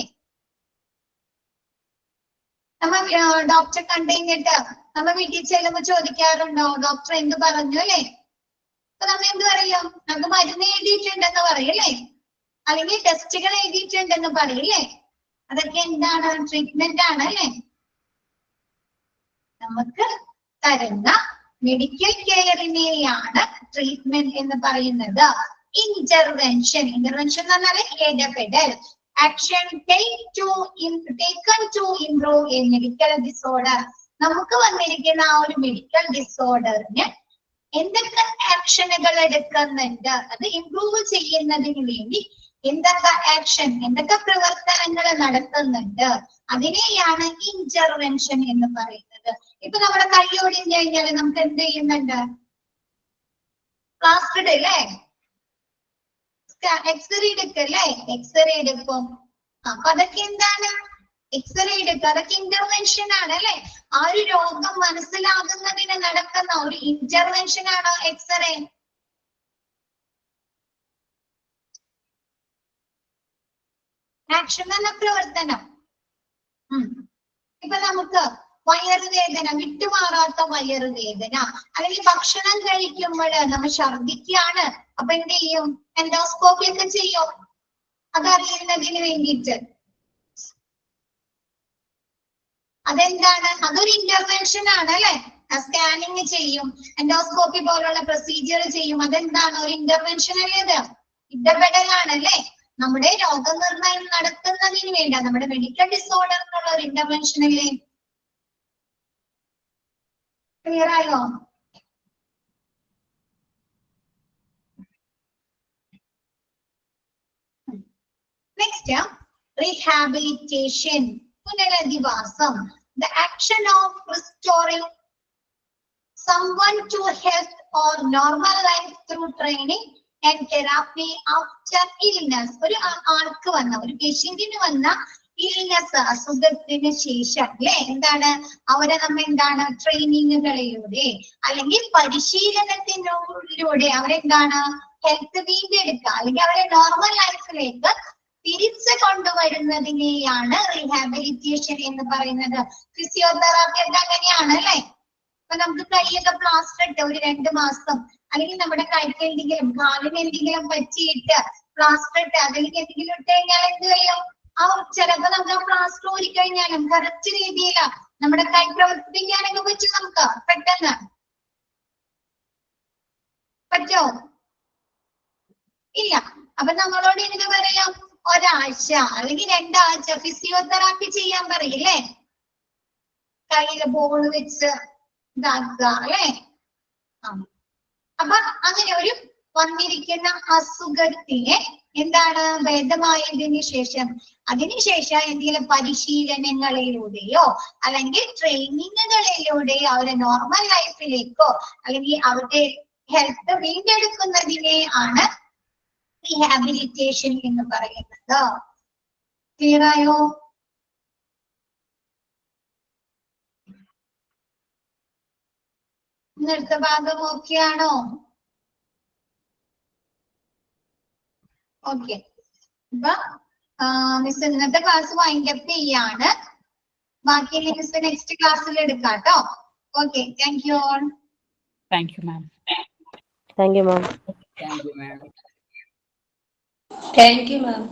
നമ്മ ഡോക്ടറെ കണ്ടു കഴിഞ്ഞിട്ട് നമ്മ വീട്ടിൽ ചെല്ലുമ്പോ ചോദിക്കാറുണ്ടോ ഡോക്ടർ എന്ത് പറഞ്ഞു അല്ലെ. അപ്പൊ നമ്മ എന്ത് പറയും? നമുക്ക് മരുന്ന് എഴുതിയിട്ടുണ്ടെന്ന് പറയല്ലേ, അല്ലെങ്കിൽ ടെസ്റ്റുകൾ എഴുതിയിട്ടുണ്ടെന്ന് പറയില്ലേ. അതൊക്കെ എന്താണ്? ട്രീറ്റ്മെന്റ് ആണ് അല്ലെ. നമുക്ക് തരുന്ന മെഡിക്കൽ കെയറിനെയാണ് ട്രീറ്റ്മെന്റ് എന്ന് പറയുന്നത്. ഇന്റർവെൻഷൻ. ഇന്റർവെൻഷൻ എന്ന് പറഞ്ഞാൽ ഇടപെടൽ, action taken to improve a medical disorder. നമുക്ക് വന്നിരിക്കുന്ന ആ ഒരു മെഡിക്കൽ ഡിസോർഡറിന് എന്തൊക്കെ ആക്ഷനുകൾ എടുക്കുന്നുണ്ട്, അത് ഇംപ്രൂവ് ചെയ്യുന്നതിന് വേണ്ടി എന്തൊക്കെ ആക്ഷൻ, എന്തൊക്കെ പ്രവർത്തനങ്ങൾ നടത്തുന്നുണ്ട്, അതിനെയാണ് ഇന്റർവെൻഷൻ എന്ന് പറയുന്നത്. ഇപ്പൊ നമ്മുടെ കൈ ഒടിഞ്ഞു കഴിഞ്ഞാൽ നമുക്ക് എന്ത് ചെയ്യുന്നുണ്ട്? പ്ലാസ്റ്റർ അല്ലേ, എക്സ്റേ എടുക്കല്ലേ, എക്സ്റേ എടുക്കും. അപ്പൊ അതൊക്കെ എന്താണ്? എക്സ്റേ എടുക്കുക, അതൊക്കെ ഇന്റർവെൻഷൻ ആണ് അല്ലെ. ആ ഒരു രോഗം മനസ്സിലാകുന്നതിന് നടക്കുന്ന ഒരു ഇന്റർവെൻഷൻ ആണ് എക്സ്റേ. ആക്ഷൻ എന്ന പ്രവർത്തനം. ഇപ്പൊ നമുക്ക് വയറുവേദന, വിട്ടുമാറാത്ത വയറുവേദന, അല്ലെങ്കിൽ ഭക്ഷണം കഴിക്കുമ്പോൾ നമ്മൾ ഛർദിക്കുകയാണ്, അപ്പൊ എന്ത് ചെയ്യും? എൻഡോസ്കോപ്പി ഒക്കെ ചെയ്യും, അതറിയുന്നതിന് വേണ്ടിയിട്ട്. അതെന്താണ്? അതൊരു ഇന്റർവെൻഷൻ ആണ് അല്ലെ. സ്കാനിങ് ചെയ്യും, എൻഡോസ്കോപ്പി പോലുള്ള പ്രൊസീജിയർ ചെയ്യും. അതെന്താണ്? ഒരു ഇന്റർവെൻഷൻ അല്ലേ, അത് ഇടപെടലാണ് അല്ലെ. നമ്മുടെ രോഗനിർണയം നടത്തുന്നതിന് വേണ്ട, നമ്മുടെ മെഡിക്കൽ ഡിസോർഡറിനുള്ള ഒരു ഇന്റർവെൻഷൻ അല്ലേ. ക്ലിയർ ആയോ? നെക്സ്റ്റ്, rehabilitation, പുനരധിവാസം. The action of restoring someone to health or normal life through training and therapy after illness. ഒരു ആൾക്ക് വന്ന, ഒരു പേഷ്യന്റിന് വന്ന ഇൽനെസ് അസുഖത്തിന് ശേഷം അല്ലെ എന്താണ് അവരെ നമ്മ എന്താണ് ട്രെയിനിങ്ങുകളിലൂടെ അല്ലെങ്കിൽ പരിശീലനത്തിലൂടെ അവരെന്താണ് ഹെൽത്ത് വീണ്ടെടുക്കുക അല്ലെങ്കിൽ അവരെ നോർമൽ ലൈഫിലേക്ക് തിരിച്ചു കൊണ്ടുവരുന്നതിനെയാണ് റീഹാബിലിറ്റേഷൻ എന്ന് പറയുന്നത്. ഫിസിയോതെറാപ്പി ഒക്കെ അങ്ങനെയാണ് അല്ലെ. ഇപ്പൊ നമുക്ക് കൈയൊക്കെ പ്ലാസ്റ്റർ ഇട്ട് ഒരു 2 മാസം അല്ലെങ്കിൽ നമ്മുടെ കൈക്ക് എന്തെങ്കിലും കാലിന് എന്തെങ്കിലും പറ്റിയിട്ട് പ്ലാസ്റ്റർ ഇട്ട് അല്ലെങ്കിൽ എന്തെങ്കിലും ഇട്ട് കഴിഞ്ഞാൽ എന്ത് ചെയ്യും? ആ ചിലപ്പോ നമുക്ക് ആ പ്ലാസ്റ്റർ ഊരിക്കഴിഞ്ഞാലും കറക്റ്റ് രീതിയിൽ നമ്മുടെ കൈ പ്രവർത്തിപ്പിക്കാനൊക്കെ പറ്റും. നമുക്ക് പെട്ടെന്ന് പറ്റോ? ഇല്ല. അപ്പൊ നമ്മളോട് എന്ത് പറയാം? ഒരാഴ്ച അല്ലെങ്കിൽ 2 ആഴ്ച ഫിസിയോതെറാപ്പി ചെയ്യാൻ പറയില്ലേ? കയ്യില് ബോൾ വെച്ച് ഇതാക്കുക അല്ലെ. അപ്പൊ അങ്ങനെ ഒരു വന്നിരിക്കുന്ന അസുഖത്തിനെ എന്താണ് ഭേദമായതിനു ശേഷം അതിനുശേഷം എന്തെങ്കിലും പരിശീലനങ്ങളിലൂടെയോ അല്ലെങ്കിൽ ട്രെയിനിങ്ങുകളിലൂടെയോ അവരെ നോർമൽ ലൈഫിലേക്കോ അല്ലെങ്കിൽ അവരുടെ ഹെൽത്ത് വീണ്ടെടുക്കുന്നതിനെ ആണ് റീഹാബിലിറ്റേഷൻ എന്ന് പറയുന്നത്. ക്ലിയർ ആയോ? ഇന്നത്തെ ഭാഗം ഓക്കെ ആണോ? ഓക്കെ. അപ്പൊ മിസ് ഇന്നത്തെ ക്ലാസ് വൈൻഡപ്പ് ചെയ്യാണ്. ബാക്കി മിസ് നെക്സ്റ്റ് ക്ലാസ്സിൽ എടുക്കാം കേട്ടോ. Okay, thank you all. Thank you, ma'am. Thank you, ma'am. Thank you, ma'am. Thank you, ma'am.